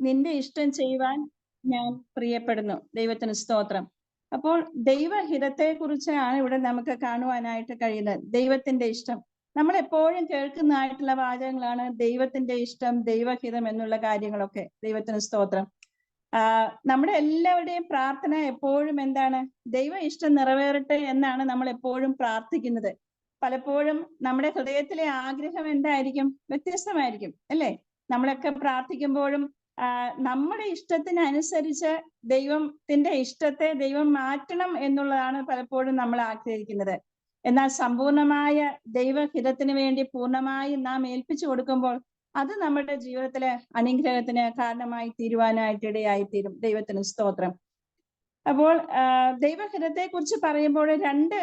നിന്റെ ഇഷ്ടം ചെയ്യുവാൻ ഞാൻ പ്രിയപ്പെടുന്നു. ദൈവത്തിന് സ്തോത്രം. അപ്പോൾ ദൈവഹിതത്തെ കുറിച്ചാണ് ഇവിടെ നമുക്ക് കാണുവാനായിട്ട് കഴിയുന്നത്. ദൈവത്തിന്റെ ഇഷ്ടം. നമ്മൾ എപ്പോഴും കേൾക്കുന്നതായിട്ടുള്ള വാചകങ്ങളാണ് ദൈവത്തിന്റെ ഇഷ്ടം, ദൈവഹിതം എന്നുള്ള കാര്യങ്ങളൊക്കെ. ദൈവത്തിന് സ്തോത്രം. നമ്മുടെ എല്ലാവരുടെയും പ്രാർത്ഥന എപ്പോഴും എന്താണ്? ദൈവ ഇഷ്ടം നിറവേറട്ടെ എന്നാണ് നമ്മൾ എപ്പോഴും പ്രാർത്ഥിക്കുന്നത്. പലപ്പോഴും നമ്മുടെ ഹൃദയത്തിലെ ആഗ്രഹം എന്തായിരിക്കും? വ്യത്യസ്തമായിരിക്കും, അല്ലേ? നമ്മളൊക്കെ പ്രാർത്ഥിക്കുമ്പോഴും നമ്മുടെ ഇഷ്ടത്തിനനുസരിച്ച് ദൈവത്തിന്റെ ഇഷ്ടത്തെ ദൈവം മാറ്റണം എന്നുള്ളതാണ് പലപ്പോഴും നമ്മൾ ആഗ്രഹിക്കുന്നത്. എന്നാൽ സമ്പൂർണമായ ദൈവഹിതത്തിന് വേണ്ടി പൂർണ്ണമായി നാം ഏൽപ്പിച്ചു കൊടുക്കുമ്പോൾ അത് നമ്മുടെ ജീവിതത്തിലെ അനുഗ്രഹത്തിന് കാരണമായി തീരുവാനായിട്ട് ഇടയായിത്തീരും. ദൈവത്തിന് സ്തോത്രം. അപ്പോൾ ദൈവഹിതത്തെ കുറിച്ച് പറയുമ്പോൾ രണ്ട്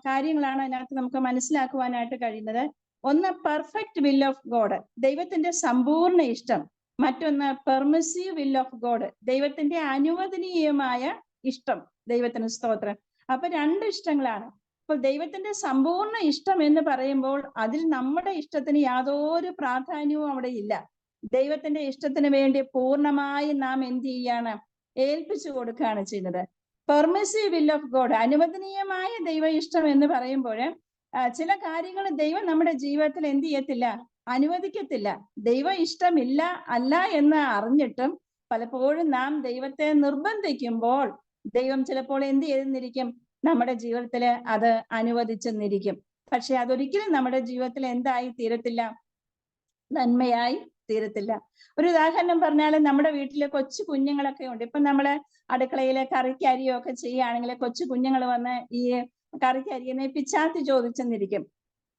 കാര്യങ്ങളാണ് അതിനകത്ത് നമുക്ക് മനസ്സിലാക്കുവാനായിട്ട് കഴിയുന്നത്. ഒന്ന്, പെർഫെക്റ്റ് വിൽ ഓഫ് ഗോഡ്, ദൈവത്തിന്റെ സമ്പൂർണ്ണ ഇഷ്ടം. മറ്റൊന്ന്, പെർമിസീവ് വിൽ ഓഫ് ഗോഡ്, ദൈവത്തിന്റെ അനുവദനീയമായ ഇഷ്ടം. ദൈവത്തിന് സ്തോത്രം. അപ്പൊ രണ്ട് ഇഷ്ടങ്ങളാണ്. അപ്പോൾ ദൈവത്തിന്റെ സമ്പൂർണ്ണ ഇഷ്ടം എന്ന് പറയുമ്പോൾ അതിൽ നമ്മുടെ ഇഷ്ടത്തിന് യാതൊരു പ്രാധാന്യവും അവിടെ ഇല്ല. ദൈവത്തിന്റെ ഇഷ്ടത്തിന് വേണ്ടി പൂർണ്ണമായി നാം എന്ത് ചെയ്യാണ്? ഏൽപ്പിച്ചു കൊടുക്കുകയാണ് ചെയ്യുന്നത്. പെർമിസീവ് വിൽ ഓഫ് ഗോഡ്, അനുവദനീയമായ ദൈവ ഇഷ്ടം എന്ന് പറയുമ്പോൾ ചില കാര്യങ്ങൾ ദൈവം നമ്മുടെ ജീവിതത്തിൽ എന്ത് ചെയ്യത്തില്ല? അനുവദിക്കത്തില്ല. ദൈവ ഇഷ്ടമില്ല അല്ല എന്ന് അറിഞ്ഞിട്ടും പലപ്പോഴും നാം ദൈവത്തെ നിർബന്ധിക്കുമ്പോൾ ദൈവം ചിലപ്പോൾ എന്ത് ചെയ്തെന്നിരിക്കും? നമ്മുടെ ജീവിതത്തിൽ അത് അനുവദിച്ചെന്നിരിക്കും. പക്ഷെ അതൊരിക്കലും നമ്മുടെ ജീവിതത്തിൽ എന്തായി തീരത്തില്ല? നന്മയായി തീരത്തില്ല. ഒരു ഉദാഹരണം പറഞ്ഞാൽ, നമ്മുടെ വീട്ടിലെ കൊച്ചു കുഞ്ഞുങ്ങളൊക്കെ ഉണ്ട്. ഇപ്പൊ നമ്മള് അടുക്കളയിലെ കറിക്ക് അരിയോ ഒക്കെ ചെയ്യുകയാണെങ്കിൽ കൊച്ചു കുഞ്ഞുങ്ങൾ വന്ന് ഈ കറിക്ക് അരിയുന്ന പിച്ചാത്തി ചോദിച്ചെന്നിരിക്കും.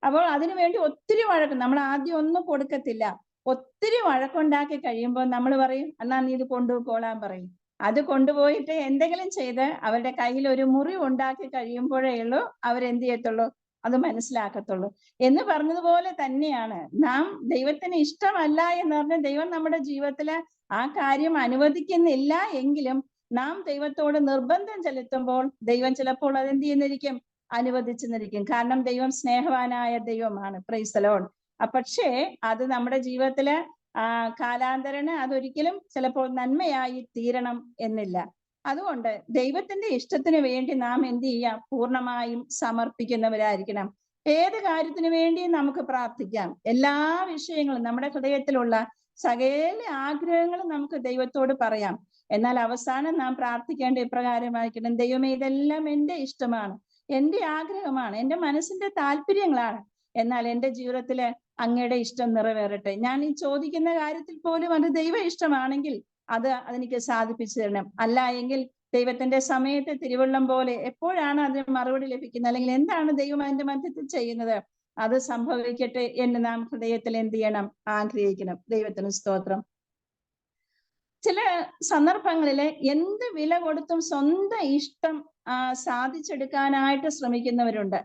അപ്പോൾ അതിനു വേണ്ടി ഒത്തിരി വഴക്ക്, നമ്മൾ ആദ്യം ഒന്നും കൊടുക്കത്തില്ല. ഒത്തിരി വഴക്കുണ്ടാക്കി കഴിയുമ്പോൾ നമ്മൾ പറയും, എന്നാ നീ ഇത് കൊണ്ടുപോയിക്കോളാൻ പറയും. അത് കൊണ്ടുപോയിട്ട് എന്തെങ്കിലും ചെയ്ത് അവരുടെ കയ്യിൽ ഒരു മുറിവ് ഉണ്ടാക്കി കഴിയുമ്പോഴേ ഉള്ളൂ അവരെന്ത് ചെയ്യത്തുള്ളൂ? അത് മനസ്സിലാക്കത്തുള്ളൂ. എന്ന് പറഞ്ഞതുപോലെ തന്നെയാണ് നാം ദൈവത്തിന് ഇഷ്ടമല്ല എന്ന് പറഞ്ഞ് ദൈവം നമ്മുടെ ജീവിതത്തില് ആ കാര്യം അനുവദിക്കുന്നില്ല എങ്കിലും നാം ദൈവത്തോട് നിർബന്ധം ചെലുത്തുമ്പോൾ ദൈവം ചിലപ്പോൾ അതെന്ത് ചെയ്യുന്നിരിക്കും? അനുവദിച്ചെന്നിരിക്കും. കാരണം ദൈവം സ്നേഹവാനായ ദൈവമാണ്. Price the Lord. പക്ഷേ അത് നമ്മുടെ ജീവിതത്തില് കാലാന്തരന് അതൊരിക്കലും ചിലപ്പോൾ നന്മയായി തീരണം എന്നില്ല. അതുകൊണ്ട് ദൈവത്തിന്റെ ഇഷ്ടത്തിന് വേണ്ടി നാം എന്ത് ചെയ്യാം? പൂർണ്ണമായും സമർപ്പിക്കുന്നവരായിരിക്കണം. ഏത് കാര്യത്തിന് വേണ്ടിയും നമുക്ക് പ്രാർത്ഥിക്കാം. എല്ലാ വിഷയങ്ങളും, നമ്മുടെ ഹൃദയത്തിലുള്ള സകല ആഗ്രഹങ്ങളും നമുക്ക് ദൈവത്തോട് പറയാം. എന്നാൽ അവസാനം നാം പ്രാർത്ഥിക്കേണ്ട ഇപ്രകാരമായിരിക്കണം: ദൈവമേ, ഇതെല്ലാം എന്റെ ഇഷ്ടമാണ്, എന്റെ ആഗ്രഹമാണ്, എന്റെ മനസ്സിന്റെ താല്പര്യങ്ങളാണ്. എന്നാൽ എന്റെ ജീവിതത്തില് അങ്ങയുടെ ഇഷ്ടം നിറവേറട്ടെ. ഞാൻ ഈ ചോദിക്കുന്ന കാര്യത്തിൽ പോലും അത് ദൈവ ഇഷ്ടമാണെങ്കിൽ അതെനിക്ക് സാധിപ്പിച്ചു തരണം. അല്ല എങ്കിൽ ദൈവത്തിന്റെ സമയത്ത് തിരുവള്ളം പോലെ എപ്പോഴാണ് അതിന് മറുപടി ലഭിക്കുന്നത്, അല്ലെങ്കിൽ എന്താണ് ദൈവം അതിന്റെ മധ്യത്തിൽ ചെയ്യുന്നത്, അത് സംഭവിക്കട്ടെ എന്ന് നാം ഹൃദയത്തിൽ എന്ത് ചെയ്യണം? ആഗ്രഹിക്കണം. ദൈവത്തിന് സ്തോത്രം. ചില സന്ദർഭങ്ങളില് എന്ത് വില കൊടുത്തും സ്വന്തം ഇഷ്ടം സാധിച്ചെടുക്കാനായിട്ട് ശ്രമിക്കുന്നവരുണ്ട്.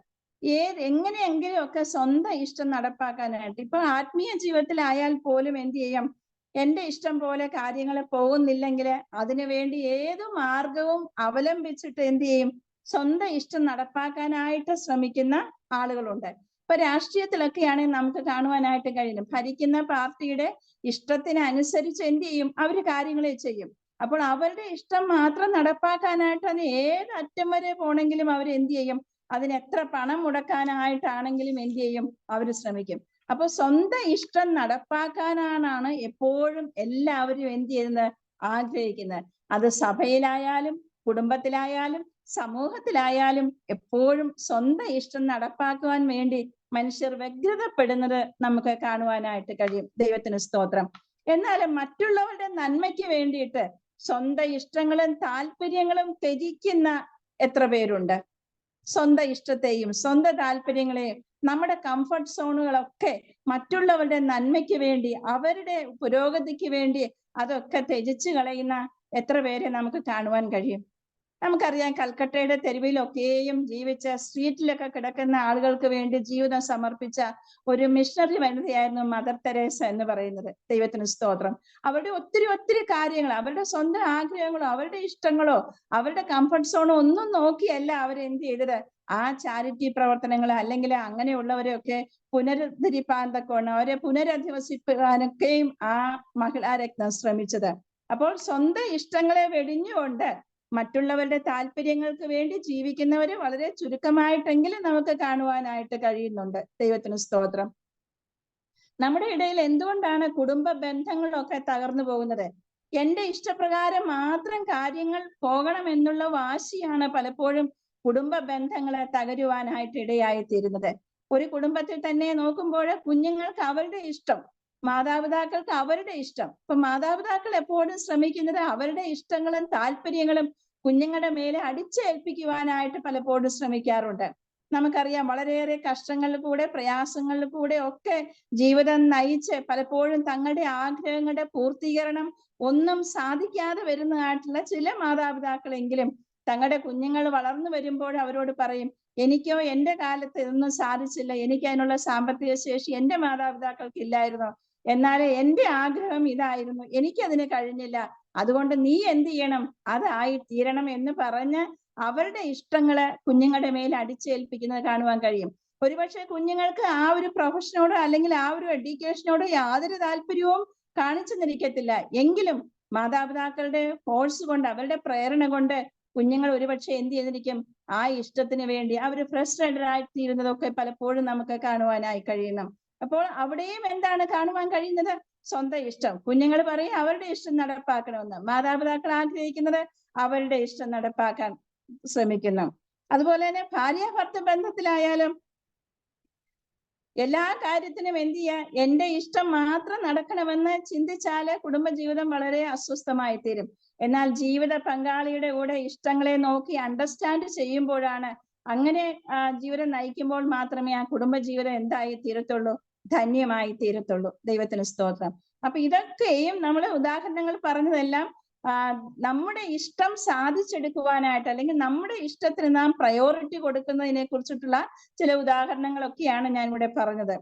എങ്ങനെയെങ്കിലും ഒക്കെ സ്വന്തം ഇഷ്ടം നടപ്പാക്കാനായിട്ട്. ഇപ്പൊ ആത്മീയ ജീവിതത്തിലായാൽ പോലും എന്ത് ചെയ്യും? എന്റെ ഇഷ്ടം പോലെ കാര്യങ്ങൾ പോകുന്നില്ലെങ്കിൽ അതിനു വേണ്ടി ഏതു മാർഗവും അവലംബിച്ചിട്ട് എന്ത് ചെയ്യും? സ്വന്തം ഇഷ്ടം നടപ്പാക്കാനായിട്ട് ശ്രമിക്കുന്ന ആളുകളുണ്ട്. ഇപ്പൊ രാഷ്ട്രീയത്തിലൊക്കെയാണെങ്കിൽ നമുക്ക് കാണുവാനായിട്ട് കഴിയും, ഭരിക്കുന്ന പാർട്ടിയുടെ ഇഷ്ടത്തിനനുസരിച്ച് എന്ത് ചെയ്യും? അവര് കാര്യങ്ങളെ ചെയ്യും. അപ്പോൾ അവരുടെ ഇഷ്ടം മാത്രം നടപ്പാക്കാനായിട്ട് അതിന് ഏത് അറ്റം വരെ പോണെങ്കിലും അവർ എന്ത് ചെയ്യും? അതിന് എത്ര പണം മുടക്കാനായിട്ടാണെങ്കിലും എന്ത് ചെയ്യും? അവർ ശ്രമിക്കും. അപ്പൊ സ്വന്തം ഇഷ്ടം നടപ്പാക്കാനാണ് എപ്പോഴും എല്ലാവരും എന്ത് ചെയ്യുന്നത്? ആഗ്രഹിക്കുന്നത്. അത് സഭയിലായാലും കുടുംബത്തിലായാലും സമൂഹത്തിലായാലും എപ്പോഴും സ്വന്തം ഇഷ്ടം നടപ്പാക്കുവാൻ വേണ്ടി മനുഷ്യർ വ്യഗ്രതപ്പെടുന്നത് നമുക്ക് കാണുവാനായിട്ട് കഴിയും. ദൈവത്തിന് സ്തോത്രം. എന്നാൽ മറ്റുള്ളവരുടെ നന്മയ്ക്ക് വേണ്ടിയിട്ട് സ്വന്തം ഇഷ്ടങ്ങളും താല്പര്യങ്ങളും ത്യജിക്കുന്ന എത്ര പേരുണ്ട്? സ്വന്തം ഇഷ്ടത്തെയും സ്വന്തം താല്പര്യങ്ങളെയും നമ്മുടെ കംഫർട്ട് സോണുകളൊക്കെ മറ്റുള്ളവരുടെ നന്മയ്ക്ക് വേണ്ടി, അവരുടെ പുരോഗതിക്ക് വേണ്ടി അതൊക്കെ ത്യജിച്ചു കളയുന്ന എത്ര പേരെ നമുക്ക് കാണുവാൻ കഴിയും? നമുക്കറിയാം, കൽക്കട്ടയുടെ തെരുവിലൊക്കെയും ജീവിച്ച, സ്ട്രീറ്റിലൊക്കെ കിടക്കുന്ന ആളുകൾക്ക് വേണ്ടി ജീവിതം സമർപ്പിച്ച ഒരു മിഷണറി വനിതയായിരുന്നു മദർ തെരേസ എന്ന് പറയുന്നത്. ദൈവത്തിന് സ്തോത്രം. അവരുടെ ഒത്തിരി കാര്യങ്ങൾ, അവരുടെ സ്വന്തം ആഗ്രഹങ്ങളോ അവരുടെ ഇഷ്ടങ്ങളോ അവരുടെ കംഫർട്ട് സോണോ ഒന്നും നോക്കിയല്ല അവരെന്ത് ചെയ്തത്? ആ ചാരിറ്റി പ്രവർത്തനങ്ങൾ അല്ലെങ്കിൽ അങ്ങനെയുള്ളവരെയൊക്കെ പുനരുദ്ധരിപ്പാൻ തക്കവണ്ണം അവരെ പുനരധിവസിപ്പിക്കാനൊക്കെയും ആ മഹിളാരത്നം ശ്രമിച്ചത്. അപ്പോൾ സ്വന്തം ഇഷ്ടങ്ങളെ വെടിഞ്ഞുകൊണ്ട് മറ്റുള്ളവരുടെ താല്പര്യങ്ങൾക്ക് വേണ്ടി ജീവിക്കുന്നവര് വളരെ ചുരുക്കമായിട്ടെങ്കിലും നമുക്ക് കാണുവാനായിട്ട് കഴിയുന്നുണ്ട്. ദൈവത്തിന് സ്തോത്രം. നമ്മുടെ ഇടയിൽ എന്തുകൊണ്ടാണ് കുടുംബ ബന്ധങ്ങളൊക്കെ തകർന്നു പോകുന്നത്? എന്റെ ഇഷ്ടപ്രകാരം മാത്രം കാര്യങ്ങൾ പോകണം എന്നുള്ള വാശിയാണ് പലപ്പോഴും കുടുംബ ബന്ധങ്ങളെ തകരുവാനായിട്ട് ഇടയായി തീരുന്നത്. ഒരു കുടുംബത്തിൽ തന്നെ നോക്കുമ്പോൾ കുഞ്ഞുങ്ങൾക്ക് അവരുടെ ഇഷ്ടം, മാതാപിതാക്കൾക്ക് അവരുടെ ഇഷ്ടം. ഇപ്പൊ മാതാപിതാക്കൾ എപ്പോഴും ശ്രമിക്കുന്നത് അവരുടെ ഇഷ്ടങ്ങളും താല്പര്യങ്ങളും കുഞ്ഞുങ്ങളുടെ മേലെ അടിച്ചേൽപ്പിക്കുവാനായിട്ട് പലപ്പോഴും ശ്രമിക്കാറുണ്ട്. നമുക്കറിയാം, വളരെയേറെ കഷ്ടങ്ങളിൽ കൂടെ പ്രയാസങ്ങളിൽ കൂടെ ഒക്കെ ജീവിതം നയിച്ച് പലപ്പോഴും തങ്ങളുടെ ആഗ്രഹങ്ങളുടെ പൂർത്തീകരണം ഒന്നും സാധിക്കാതെ വരുന്നതായിട്ടുള്ള ചില മാതാപിതാക്കളെങ്കിലും തങ്ങളുടെ കുഞ്ഞുങ്ങൾ വളർന്നു വരുമ്പോൾ അവരോട് പറയും, എനിക്കോ എന്റെ കാലത്ത് ഇതൊന്നും സാധിച്ചില്ല, എനിക്ക് അതിനുള്ള സാമ്പത്തിക ശേഷി എന്റെ മാതാപിതാക്കൾക്ക് ഇല്ലായിരുന്നു, എന്നാൽ എന്റെ ആഗ്രഹം ഇതായിരുന്നു, എനിക്കതിന് കഴിഞ്ഞില്ല, അതുകൊണ്ട് നീ എന്ത് ചെയ്യണം, അതായി തീരണം എന്ന് പറഞ്ഞ് അവരുടെ ഇഷ്ടങ്ങള് കുഞ്ഞുങ്ങളുടെ മേൽ അടിച്ചേൽപ്പിക്കുന്നത് കാണുവാൻ കഴിയും. ഒരുപക്ഷെ കുഞ്ഞുങ്ങൾക്ക് ആ ഒരു പ്രൊഫഷനോടോ അല്ലെങ്കിൽ ആ ഒരു എഡ്യൂക്കേഷനോടോ യാതൊരു താല്പര്യവും കാണിച്ചു നിൽക്കത്തില്ല. എങ്കിലും മാതാപിതാക്കളുടെ ഫോഴ്സ് കൊണ്ട്, അവരുടെ പ്രേരണ കൊണ്ട് കുഞ്ഞുങ്ങൾ ഒരുപക്ഷെ എന്ത് ചെയ്തിരിക്കും, ആ ഇഷ്ടത്തിന് വേണ്ടി അവർ ഫ്രസ്ട്രേറ്റഡ് ആയിത്തീരുന്നതൊക്കെ പലപ്പോഴും നമുക്ക് കാണുവാനായി കഴിയുന്നു. അപ്പോൾ അവിടെയും എന്താണ് കാണുവാൻ കഴിയുന്നത്? സ്വന്തം ഇഷ്ടം. കുഞ്ഞുങ്ങൾ പറയും അവരുടെ ഇഷ്ടം നടപ്പാക്കണമെന്ന്, മാതാപിതാക്കൾ ആഗ്രഹിക്കുന്നത് അവരുടെ ഇഷ്ടം നടപ്പാക്കാൻ ശ്രമിക്കുന്നു. അതുപോലെ തന്നെ ഭാര്യ ഭർത്തൃ ബന്ധത്തിലായാലും എല്ലാ കാര്യത്തിനും എന്ത് ചെയ്യുക, എന്റെ ഇഷ്ടം മാത്രം നടക്കണമെന്ന് ചിന്തിച്ചാല് കുടുംബജീവിതം വളരെ അസ്വസ്ഥമായി തീരും. എന്നാൽ ജീവിത പങ്കാളിയുടെ കൂടെ ഇഷ്ടങ്ങളെ നോക്കി അണ്ടർസ്റ്റാൻഡ് ചെയ്യുമ്പോഴാണ്, അങ്ങനെ ജീവിതം നയിക്കുമ്പോൾ മാത്രമേ ആ കുടുംബജീവിതം എന്തായി തീരത്തുള്ളൂ, ധന്യമായി തീരത്തുള്ളൂ. ദൈവത്തിന് സ്തോത്രം. അപ്പൊ ഇതൊക്കെയും നമ്മൾ ഉദാഹരണങ്ങൾ പറഞ്ഞതെല്ലാം നമ്മുടെ ഇഷ്ടം സാധിച്ചെടുക്കുവാനായിട്ട് അല്ലെങ്കിൽ നമ്മുടെ ഇഷ്ടത്തിന് നാം പ്രയോറിറ്റി കൊടുക്കുന്നതിനെ കുറിച്ചിട്ടുള്ള ചില ഉദാഹരണങ്ങളൊക്കെയാണ് ഞാൻ ഇവിടെ പറഞ്ഞത്.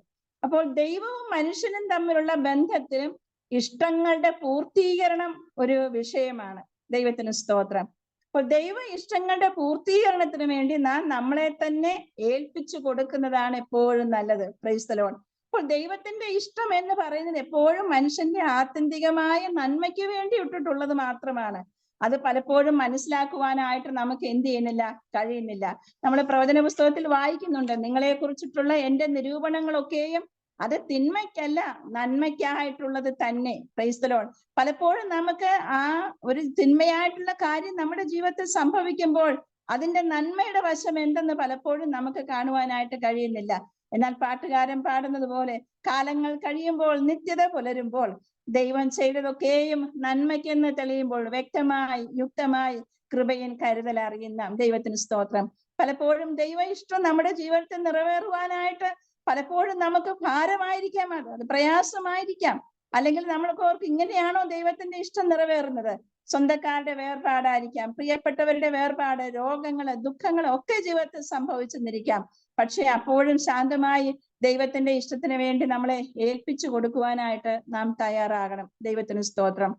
അപ്പോൾ ദൈവവും മനുഷ്യനും തമ്മിലുള്ള ബന്ധത്തിലും ഇഷ്ടങ്ങളുടെ പൂർത്തീകരണം ഒരു വിഷയമാണ്. ദൈവത്തിന് സ്തോത്രം. അപ്പോൾ ദൈവ ഇഷ്ടങ്ങളുടെ പൂർത്തീകരണത്തിന് വേണ്ടി നാം നമ്മളെ തന്നെ ഏൽപ്പിച്ചു കൊടുക്കുന്നതാണ് എപ്പോഴും നല്ലത്. Price the lord. അപ്പോൾ ദൈവത്തിന്റെ ഇഷ്ടം എന്ന് പറയുന്നത് എപ്പോഴും മനുഷ്യന്റെ ആത്യന്തികമായ നന്മയ്ക്ക് വേണ്ടി ഇട്ടിട്ടുള്ളത് മാത്രമാണ്. അത് പലപ്പോഴും മനസ്സിലാക്കുവാനായിട്ട് നമുക്ക് എന്ത് ചെയ്യുന്നില്ല, കഴിയുന്നില്ല. നമ്മൾ പ്രവചന പുസ്തകത്തിൽ വായിക്കുന്നുണ്ട്, നിങ്ങളെ കുറിച്ചിട്ടുള്ള എന്റെ നിരൂപണങ്ങളൊക്കെയും അത് തിന്മയ്ക്കല്ല നന്മയ്ക്കായിട്ടുള്ളത് തന്നെ. Price the Lord. പലപ്പോഴും നമുക്ക് ആ ഒരു തിന്മയായിട്ടുള്ള കാര്യം നമ്മുടെ ജീവിതത്തിൽ സംഭവിക്കുമ്പോൾ അതിന്റെ നന്മയുടെ വശം എന്തെന്ന് പലപ്പോഴും നമുക്ക് കാണുവാനായിട്ട് കഴിയുന്നില്ല. എന്നാൽ പാട്ടുകാരൻ പാടുന്നത് പോലെ, കാലങ്ങൾ കഴിയുമ്പോൾ നിത്യത പുലരുമ്പോൾ ദൈവം ചെയ്തതൊക്കെയും നന്മയ്ക്കെന്ന് തെളിയുമ്പോൾ വ്യക്തമായി യുക്തമായി കൃപയും കരുതൽ അറിയുന്ന ദൈവത്തിന് സ്തോത്രം. പലപ്പോഴും ദൈവ ഇഷ്ടം നമ്മുടെ ജീവിതത്തിൽ നിറവേറുവാനായിട്ട് പലപ്പോഴും നമുക്ക് ഭാരമായിരിക്കാം, അത് പ്രയാസമായിരിക്കാം. അല്ലെങ്കിൽ നമ്മൾക്ക് ഓർക്ക്, ഇങ്ങനെയാണോ ദൈവത്തിന്റെ ഇഷ്ടം നിറവേറുന്നത്? സ്വന്തക്കാരുടെ വേർപാടായിരിക്കാം, പ്രിയപ്പെട്ടവരുടെ വേർപാട്, രോഗങ്ങള്, ദുഃഖങ്ങള് ഒക്കെ ജീവിതത്തിൽ സംഭവിച്ചെന്നിരിക്കാം. പക്ഷെ അപ്പോഴും ശാന്തമായി ദൈവത്തിന്റെ ഇഷ്ടത്തിന് വേണ്ടി നമ്മളെ ഏൽപ്പിച്ചു കൊടുക്കുവാനായിട്ട് നാം തയ്യാറാകണം. ദൈവത്തിന് സ്തോത്രം.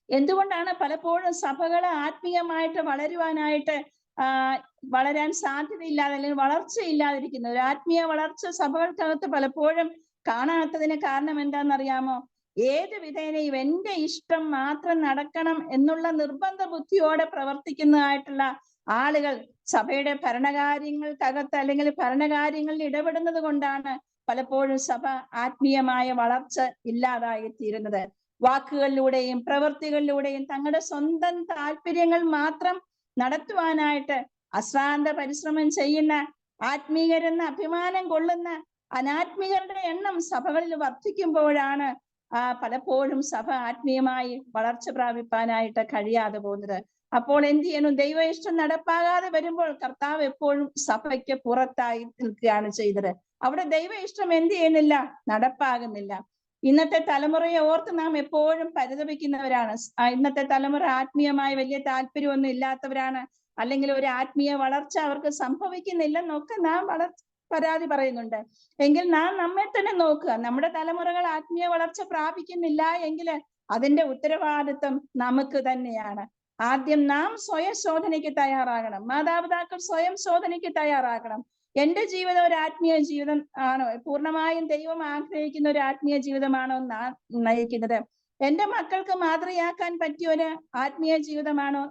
എന്തുകൊണ്ടാണ് പലപ്പോഴും സഭകള് ആത്മീയമായിട്ട് വളരുവാനായിട്ട് വളരാൻ സാധ്യതയില്ലാതെ അല്ലെങ്കിൽ വളർച്ചയില്ലാതിരിക്കുന്നത്? ഒരു ആത്മീയ വളർച്ച സഭകൾക്കകത്ത് പലപ്പോഴും കാണാത്തതിന് കാരണം എന്താണെന്നറിയാമോ? ഏത് വിധേനയും എന്റെ ഇഷ്ടം മാത്രം നടക്കണം എന്നുള്ള നിർബന്ധ ബുദ്ധിയോടെ പ്രവർത്തിക്കുന്നതായിട്ടുള്ള ആളുകൾ സഭയുടെ ഭരണകാര്യങ്ങൾക്കകത്ത് അല്ലെങ്കിൽ ഭരണകാര്യങ്ങളിൽ ഇടപെടുന്നത് കൊണ്ടാണ് പലപ്പോഴും സഭ ആത്മീയമായ വളർച്ച ഇല്ലാതായി തീരുന്നത്. വാക്കുകളിലൂടെയും പ്രവൃത്തികളിലൂടെയും തങ്ങളുടെ സ്വന്തം താല്പര്യങ്ങൾ മാത്രം നടത്തുവാനായിട്ട് അശ്രാന്ത പരിശ്രമം ചെയ്യുന്ന, ആത്മീയരെന്ന് അഭിമാനം കൊള്ളുന്ന അനാത്മീയരുടെ എണ്ണം സഭകളിൽ വർദ്ധിക്കുമ്പോഴാണ് പലപ്പോഴും സഭ ആത്മീയമായി വളർച്ച പ്രാപിപ്പാനായിട്ട് കഴിയാതെ പോകുന്നത്. അപ്പോൾ എന്ത് ചെയ്യണം? ദൈവ ഇഷ്ടം നടപ്പാകാതെ വരുമ്പോൾ കർത്താവ് എപ്പോഴും സഭയ്ക്ക് പുറത്തായി നിൽക്കുകയാണ് ചെയ്തത്. അവിടെ ദൈവ ഇഷ്ടം എന്ത് ചെയ്യുന്നില്ല, നടപ്പാകുന്നില്ല. ഇന്നത്തെ തലമുറയെ ഓർത്ത് നാം എപ്പോഴും പരിതപിക്കുന്നവരാണ്. ഇന്നത്തെ തലമുറ ആത്മീയമായി വലിയ താല്പര്യമൊന്നും ഇല്ലാത്തവരാണ്, അല്ലെങ്കിൽ ഒരു ആത്മീയ വളർച്ച അവർക്ക് സംഭവിക്കുന്നില്ലെന്നൊക്കെ നാം പരാതി പറയുന്നുണ്ട്. എങ്കിൽ നാം നമ്മെ തന്നെ നോക്കുക. നമ്മുടെ തലമുറകൾ ആത്മീയ വളർച്ച പ്രാപിക്കുന്നില്ല എങ്കിൽ അതിന്റെ ഉത്തരവാദിത്വം നമുക്ക് തന്നെയാണ്. ആദ്യം നാം സ്വയം ശോധനയ്ക്ക് തയ്യാറാകണം. മാതാപിതാക്കൾ സ്വയം ശോധനയ്ക്ക് തയ്യാറാകണം. എന്റെ ജീവിതം ഒരു ആത്മീയ ജീവിതം ആണോ? പൂർണ്ണമായും ദൈവം ആഗ്രഹിക്കുന്ന ഒരു ആത്മീയ ജീവിതമാണോ നാം നയിക്കുന്നത്? എന്റെ മക്കൾക്ക് മാതൃകയാക്കാൻ പറ്റിയ ഒരു ആത്മീയ ജീവിതമാണോ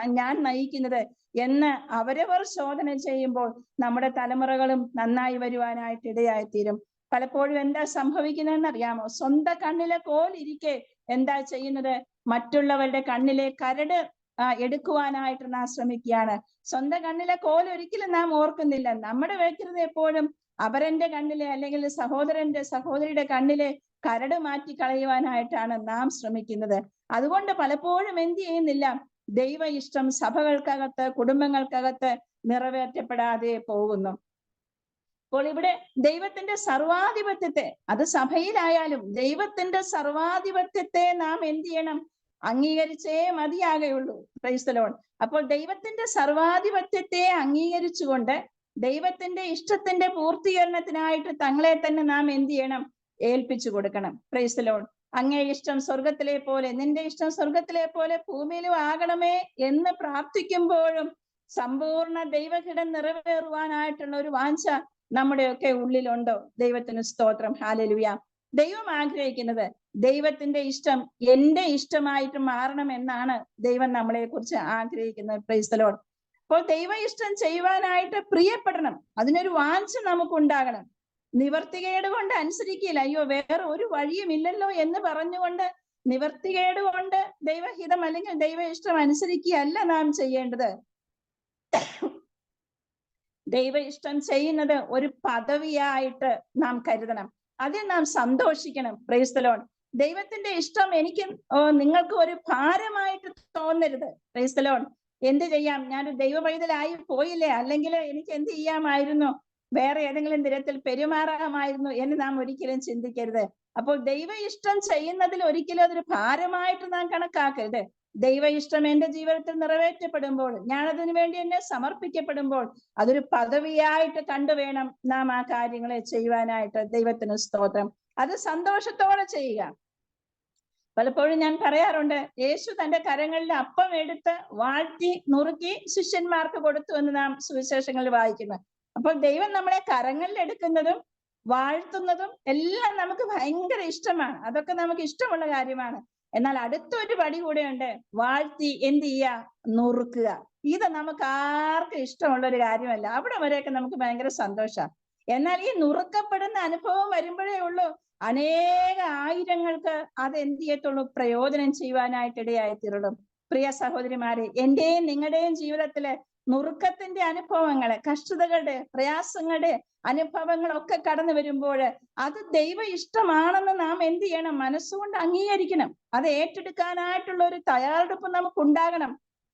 ഞാൻ നയിക്കുന്നത് എന്ന് അവരവർ ശോധന ചെയ്യുമ്പോൾ നമ്മുടെ തലമുറകളും നന്നായി വരുവാനായിട്ട് ഇടയായിത്തീരും. പലപ്പോഴും എന്താ സംഭവിക്കുന്നതെന്ന് അറിയാമോ? സ്വന്തം കണ്ണിലെ കോലിരിക്കെ എന്താ ചെയ്യുന്നത്? മറ്റുള്ളവരുടെ കണ്ണിലെ കരട് എടുക്കുവാനായിട്ട് നാം ശ്രമിക്കുകയാണ്. സ്വന്തം കണ്ണിലെ കോൽ ഒരിക്കലും നാം ഓർക്കുന്നില്ല. നമ്മുടെ വ്യക്തത എപ്പോഴും അവരന്റെ കണ്ണിലെ അല്ലെങ്കിൽ സഹോദരിയുടെ കണ്ണിലെ കരട് മാറ്റി കളയുവാനായിട്ടാണ് നാം ശ്രമിക്കുന്നത്. അതുകൊണ്ട് പലപ്പോഴും എന്ത് ചെയ്യുന്നില്ല? ദൈവ ഇഷ്ടം സഭകൾക്കകത്ത്, കുടുംബങ്ങൾക്കകത്ത് നിറവേറ്റപ്പെടാതെ പോകുന്നു. അപ്പോൾ ഇവിടെ ദൈവത്തിന്റെ സർവാധിപത്യത്തെ, അത് സഭയിലായാലും ദൈവത്തിന്റെ സർവാധിപത്യത്തെ നാം എന്ത് ചെയ്യണം? അംഗീകരിച്ചേ മതിയാകുള്ളൂ. Praise the lord. അപ്പോൾ ദൈവത്തിന്റെ സർവാധിപത്യത്തെ അംഗീകരിച്ചുകൊണ്ട് ദൈവത്തിന്റെ ഇഷ്ടത്തിന്റെ പൂർത്തീകരണത്തിനായിട്ട് തങ്ങളെ തന്നെ നാം എന്ത് ചെയ്യണം? ഏൽപ്പിച്ചു കൊടുക്കണം. Price the Lord. അങ്ങേ ഇഷ്ടം സ്വർഗത്തിലെ പോലെ, നിന്റെ ഇഷ്ടം സ്വർഗത്തിലെ പോലെ ഭൂമിയിലും ആകണമേ എന്ന് പ്രാർത്ഥിക്കുമ്പോഴും സമ്പൂർണ്ണ ദൈവഹിതം നിറവേറുവാനായിട്ടുള്ള ഒരു വാഞ്ച നമ്മുടെയൊക്കെ ഉള്ളിലുണ്ടോ? ദൈവത്തിന് സ്തോത്രം. ഹല്ലേലൂയ. ദൈവം ആഗ്രഹിക്കുന്നത് ദൈവത്തിന്റെ ഇഷ്ടം എന്റെ ഇഷ്ടമായിട്ട് മാറണം എന്നാണ് ദൈവം നമ്മളെ കുറിച്ച് ആഗ്രഹിക്കുന്നത്. Price the lord. അപ്പോൾ ദൈവ ഇഷ്ടം ചെയ്യുവാനായിട്ട് പ്രിയപ്പെടണം. അതിനൊരു വാഞ്ച നമുക്ക് ഉണ്ടാകണം. നിവർത്തികേട് കൊണ്ട് അനുസരിക്കില്ല. അയ്യോ വേറെ ഒരു വഴിയും ഇല്ലല്ലോ എന്ന് പറഞ്ഞുകൊണ്ട് നിവർത്തികേട് കൊണ്ട് ദൈവഹിതം അല്ലെങ്കിൽ ദൈവ ഇഷ്ടം അനുസരിക്കുകയല്ല നാം ചെയ്യേണ്ടത്. ദൈവ ഇഷ്ടം ചെയ്യുന്നത് ഒരു പദവിയായിട്ട് നാം കരുതണം. അതിൽ നാം സന്തോഷിക്കണം. Price the Lord. ദൈവത്തിന്റെ ഇഷ്ടം എനിക്കും നിങ്ങൾക്ക് ഒരു ഭാരമായിട്ട് തോന്നരുത്. Price the Lord. എന്ത് ചെയ്യാം? ഞാനൊരു ദൈവ പൈതലായി പോയില്ലേ, അല്ലെങ്കിൽ എനിക്ക് എന്ത് ചെയ്യാമായിരുന്നു, വേറെ ഏതെങ്കിലും തരത്തിൽ പെരുമാറാമായിരുന്നു എന്ന് നാം ഒരിക്കലും ചിന്തിക്കരുത്. അപ്പോൾ ദൈവ ഇഷ്ടം ചെയ്യുന്നതിൽ ഒരിക്കലും അതൊരു ഭാരമായിട്ട് നാം കണക്കാക്കരുത്. ദൈവ ഇഷ്ടം എന്റെ ജീവിതത്തിൽ നിറവേറ്റപ്പെടുമ്പോൾ, ഞാൻ അതിനു വേണ്ടി എന്നെ സമർപ്പിക്കപ്പെടുമ്പോൾ അതൊരു പദവിയായിട്ട് കണ്ടുവേണം നാം ആ കാര്യങ്ങളെ ചെയ്യുവാനായിട്ട്. ദൈവത്തിന് സ്തോത്രം. അത് സന്തോഷത്തോടെ ചെയ്യുക. പലപ്പോഴും ഞാൻ പറയാറുണ്ട്, യേശു തന്റെ കരങ്ങളിൽ അപ്പം എടുത്ത് വാഴ്ത്തി നുറുക്കി ശിഷ്യന്മാർക്ക് കൊടുത്തു എന്ന് നാം സുവിശേഷങ്ങളിൽ വായിക്കുന്നു. അപ്പോൾ ദൈവം നമ്മളെ കരങ്ങളിൽ എടുക്കുന്നതും വാഴ്ത്തുന്നതും എല്ലാം നമുക്ക് ഭയങ്കര ഇഷ്ടമാണ്. അതൊക്കെ നമുക്ക് ഇഷ്ടമുള്ള കാര്യമാണ്. എന്നാൽ അടുത്തൊരു പടി കൂടെയുണ്ട്. വാഴ്ത്തി എന്ത് ചെയ്യുക? നുറുക്കുക. ഇത് നമുക്ക് ആർക്കും ഇഷ്ടമുള്ള ഒരു കാര്യമല്ല. അവിടെ വരെയൊക്കെ നമുക്ക് ഭയങ്കര സന്തോഷമാണ്. എന്നാൽ ഈ നുറുക്കപ്പെടുന്ന അനുഭവം വരുമ്പോഴേ ഉള്ളൂ അനേക ആയിരങ്ങൾക്ക് അത് എന്ത് ചെയ്യത്തുള്ളൂ? പ്രയോജനം ചെയ്യുവാനായിട്ട് ഇടയായിത്തീരുള്ളൂ. പ്രിയ സഹോദരിമാരെ, എന്റെയും നിങ്ങളുടെയും ജീവിതത്തില് നുറുക്കത്തിന്റെ അനുഭവങ്ങള്, കഷ്ടതകളുടെ, പ്രയാസങ്ങളുടെ അനുഭവങ്ങളൊക്കെ കടന്നു വരുമ്പോൾ അത് ദൈവ ഇഷ്ടമാണെന്ന് നാം എന്ത് ചെയ്യണം? മനസ്സുകൊണ്ട് അംഗീകരിക്കണം. അത് ഏറ്റെടുക്കാനായിട്ടുള്ള ഒരു തയ്യാറെടുപ്പ് നമുക്ക് ഉണ്ടാകണം.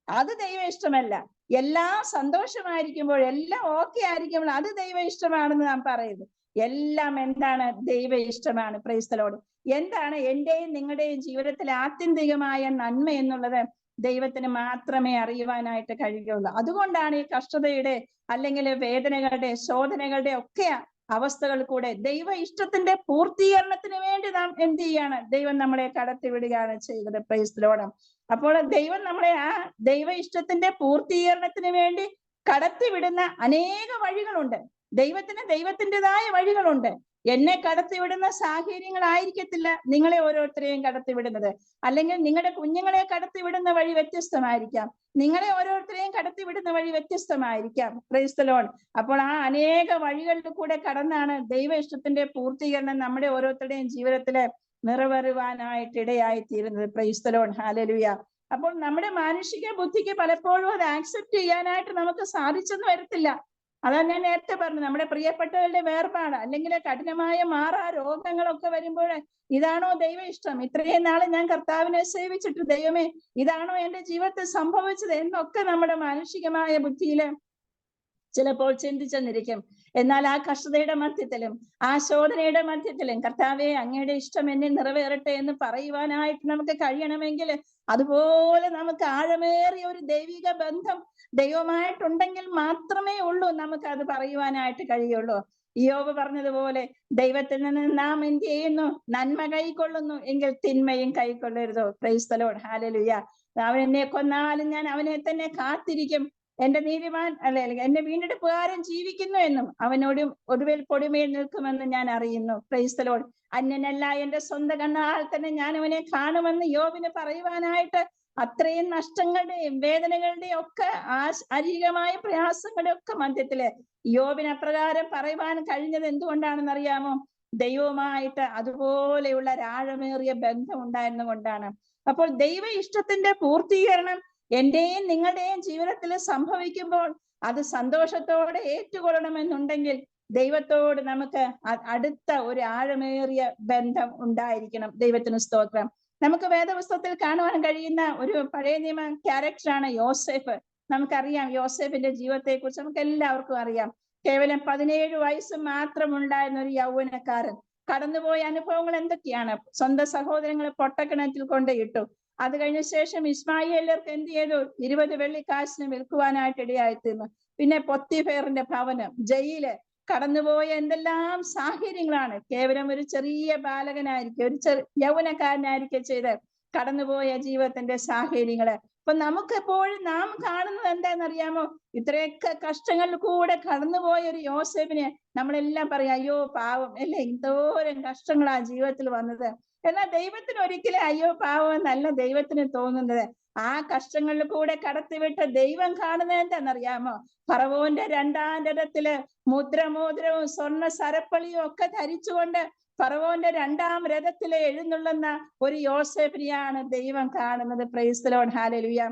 അത് ദൈവ ഇഷ്ടമല്ല. എല്ലാം സന്തോഷമായിരിക്കുമ്പോൾ, എല്ലാം ഓക്കെ ആയിരിക്കുമ്പോൾ അത് ദൈവ ഇഷ്ടമാണെന്ന് നാം പറയുന്നു. എല്ലാം എന്താണ്? ദൈവ ഇഷ്ടമാണ്. Price the Lord. എന്താണ് എന്റെയും നിങ്ങളുടെയും ജീവിതത്തിലെ ആത്യന്തികമായ നന്മ എന്നുള്ളത് ദൈവത്തിന് മാത്രമേ അറിയുവാനായിട്ട് കഴിയുകയുള്ളൂ. അതുകൊണ്ടാണ് ഈ കഷ്ടതയുടെ അല്ലെങ്കിൽ വേദനകളുടെ, ശോധനകളുടെ ഒക്കെ അവസ്ഥകൾ കൂടെ ദൈവ ഇഷ്ടത്തിന്റെ പൂർത്തീകരണത്തിന് വേണ്ടി നാം എന്ത് ചെയ്യാണ്? ദൈവം നമ്മളെ കടത്തിവിടുകയാണ് ചെയ്തത്. Price the lord. അപ്പോൾ ദൈവം നമ്മളെ ആ ദൈവ ഇഷ്ടത്തിന്റെ പൂർത്തീകരണത്തിന് വേണ്ടി കടത്തിവിടുന്ന അനേക വഴികളുണ്ട്. ദൈവത്തിന് ദൈവത്തിൻ്റെതായ വഴികളുണ്ട്. എന്നെ കടത്തിവിടുന്ന സാഹചര്യങ്ങളായിരിക്കത്തില്ല നിങ്ങളെ ഓരോരുത്തരെയും കടത്തിവിടുന്നത്. അല്ലെങ്കിൽ നിങ്ങളുടെ കുഞ്ഞുങ്ങളെ കടത്തിവിടുന്ന വഴി വ്യത്യസ്തമായിരിക്കാം. നിങ്ങളെ ഓരോരുത്തരെയും കടത്തിവിടുന്ന വഴി വ്യത്യസ്തമായിരിക്കാം. Price the lord. അപ്പോൾ ആ അനേക വഴികളിൽ കൂടെ കടന്നാണ് ദൈവ ഇഷ്ടത്തിന്റെ പൂർത്തീകരണം നമ്മുടെ ഓരോരുത്തരുടെയും ജീവിതത്തില് നിറവേറുവാനായിട്ട് ഇടയായിത്തീരുന്നത്. Praise the lord. ഹല്ലേലൂയ. അപ്പോൾ നമ്മുടെ മാനുഷിക ബുദ്ധിക്ക് പലപ്പോഴും അത് ആക്സെപ്റ്റ് ചെയ്യാനായിട്ട് നമുക്ക് സാധിച്ചെന്ന് വരത്തില്ല. അതാ ഞാൻ നേരത്തെ പറഞ്ഞു, നമ്മുടെ പ്രിയപ്പെട്ടവരുടെ വേർപാട് അല്ലെങ്കിൽ കഠിനമായ മാറാ രോഗങ്ങളൊക്കെ വരുമ്പോൾ ഇതാണോ ദൈവ ഇഷ്ടം? ഇത്രയും നാളെ ഞാൻ കർത്താവിനെ സേവിച്ചിട്ട് ദൈവമേ ഇതാണോ എന്റെ ജീവിതത്തിൽ സംഭവിച്ചത് എന്നൊക്കെ നമ്മുടെ മാനുഷികമായ ബുദ്ധിയില് ചിലപ്പോൾ ചിന്തിച്ചെന്നിരിക്കും. എന്നാൽ ആ കഷ്ടതയുടെ മധ്യത്തിലും ആ ശോധനയുടെ മധ്യത്തിലും കർത്താവെ അങ്ങയുടെ ഇഷ്ടം എന്നിൽ നിറവേറട്ടെ എന്ന് പറയുവാനായിട്ട് നമുക്ക് കഴിയണമെങ്കിൽ അതുപോലെ നമുക്ക് ആഴമേറിയ ഒരു ദൈവിക ബന്ധം ദൈവമായിട്ടുണ്ടെങ്കിൽ മാത്രമേ ഉള്ളൂ നമുക്ക് അത് പറയുവാനായിട്ട് കഴിയുള്ളൂ. യോബ് പറഞ്ഞതുപോലെ ദൈവത്തിൽ നിന്ന് നാം എന്ത് ചെയ്യുന്നു? നന്മ കൈക്കൊള്ളുന്നു എങ്കിൽ തിന്മയും കൈക്കൊള്ളരുതോ? Praise the lord, hallelujah. അവൻ എന്നെ കൊന്നാലും ഞാൻ അവനെ തന്നെ കാത്തിരിക്കും, എന്റെ നീതിമാൻ അല്ലെ എന്റെ വീണ്ടെടുപ്പുകാരൻ ജീവിക്കുന്നു എന്നും അവനോട് ഒടുവിൽ പൊടിമേൽ നിൽക്കുമെന്ന് ഞാൻ അറിയുന്നു. Price the Lord. അന്യനല്ല, എന്റെ സ്വന്തം കണ്ണാൽ തന്നെ ഞാൻ അവനെ കാണുമെന്ന് യോബിന് പറയുവാനായിട്ട് അത്രയും നഷ്ടങ്ങളുടെയും വേദനകളുടെയും ഒക്കെ ശാരീരികമായ പ്രയാസങ്ങളുടെ ഒക്കെ മധ്യത്തില് യോബിന് അപ്രകാരം പറയുവാൻ കഴിഞ്ഞത് എന്തുകൊണ്ടാണെന്ന് അറിയാമോ? ദൈവവുമായിട്ട് അതുപോലെയുള്ള ആഴമേറിയ ബന്ധം ഉണ്ടായിരുന്നത് കൊണ്ടാണ്. അപ്പോൾ ദൈവ ഇഷ്ടത്തിന്റെ പൂർത്തീകരണം എന്റെയും നിങ്ങളുടെയും ജീവിതത്തിൽ സംഭവിക്കുമ്പോൾ അത് സന്തോഷത്തോടെ ഏറ്റുകൊള്ളണമെന്നുണ്ടെങ്കിൽ ദൈവത്തോട് നമുക്ക് അടുത്ത ഒരു ആഴമേറിയ ബന്ധം ഉണ്ടായിരിക്കണം. ദൈവത്തിന് സ്തോത്രം. നമുക്ക് വേദപുസ്തകത്തിൽ കാണുവാൻ കഴിയുന്ന ഒരു പഴയ നിയമ ക്യാരക്ടറാണ് യോസേഫ്. നമുക്കറിയാം യോസേഫിന്റെ ജീവിതത്തെ കുറിച്ച് നമുക്ക് എല്ലാവർക്കും അറിയാം. കേവലം 17 വയസ്സ് മാത്രം ഉണ്ടായിരുന്ന ഒരു യൗവനക്കാരൻ. കടന്നുപോയ അനുഭവങ്ങൾ എന്തൊക്കെയാണ്? സ്വന്തം സഹോദരങ്ങളെ പൊട്ടക്കിണറ്റിൽ കൊണ്ടിട്ടു. അത് കഴിഞ്ഞ ശേഷം ഇസ്മായേലർക്ക് എന്ത് ചെയ്തു? 20 വെള്ളിക്കാശിന് വിൽക്കുവാനായിട്ട് ഇടയായിത്തീർന്നു. പിന്നെ പൊത്തിഫേറിന്റെ ഭവനം, ജയില്, കടന്നുപോയ എന്തെല്ലാം സാഹചര്യങ്ങളാണ്. കേവലം ഒരു ചെറിയ ബാലകനായിരിക്കും, ഒരു യൗവനക്കാരനായിരിക്കും ചെയ്ത് കടന്നുപോയ ജീവിതത്തിന്റെ സാഹചര്യങ്ങള്. അപ്പൊ നമുക്കെപ്പോഴും നാം കാണുന്നത് എന്താണെന്നറിയാമോ? ഇത്രയൊക്കെ കഷ്ടങ്ങളിൽ കൂടെ കടന്നുപോയ ഒരു യോസേഫിനെ നമ്മളെല്ലാം പറയാം, അയ്യോ പാവം അല്ലേ, എന്തോരം കഷ്ടങ്ങളാ ജീവിതത്തിൽ വന്നത്. എന്നാൽ ദൈവത്തിന് ഒരിക്കലും അയ്യോ പാവം എന്നല്ല ദൈവത്തിന് തോന്നുന്നത്. ആ കഷ്ടങ്ങളിൽ കൂടെ കടത്തിവിട്ട് ദൈവം കാണുന്നത് എന്താണെന്നറിയാമോ? ഫറവോന്റെ 2-ാം രഥത്തില് മുദ്രമോതിരവും സ്വർണ്ണ സരപ്പളിയും ഒക്കെ ധരിച്ചുകൊണ്ട് ഫറവോന്റെ 2-ാം രഥത്തിലെ എഴുന്നള്ളുന്ന ഒരു യോസേഫിനെയാണ് ദൈവം കാണുന്നത്. Price the lord, hallelujah.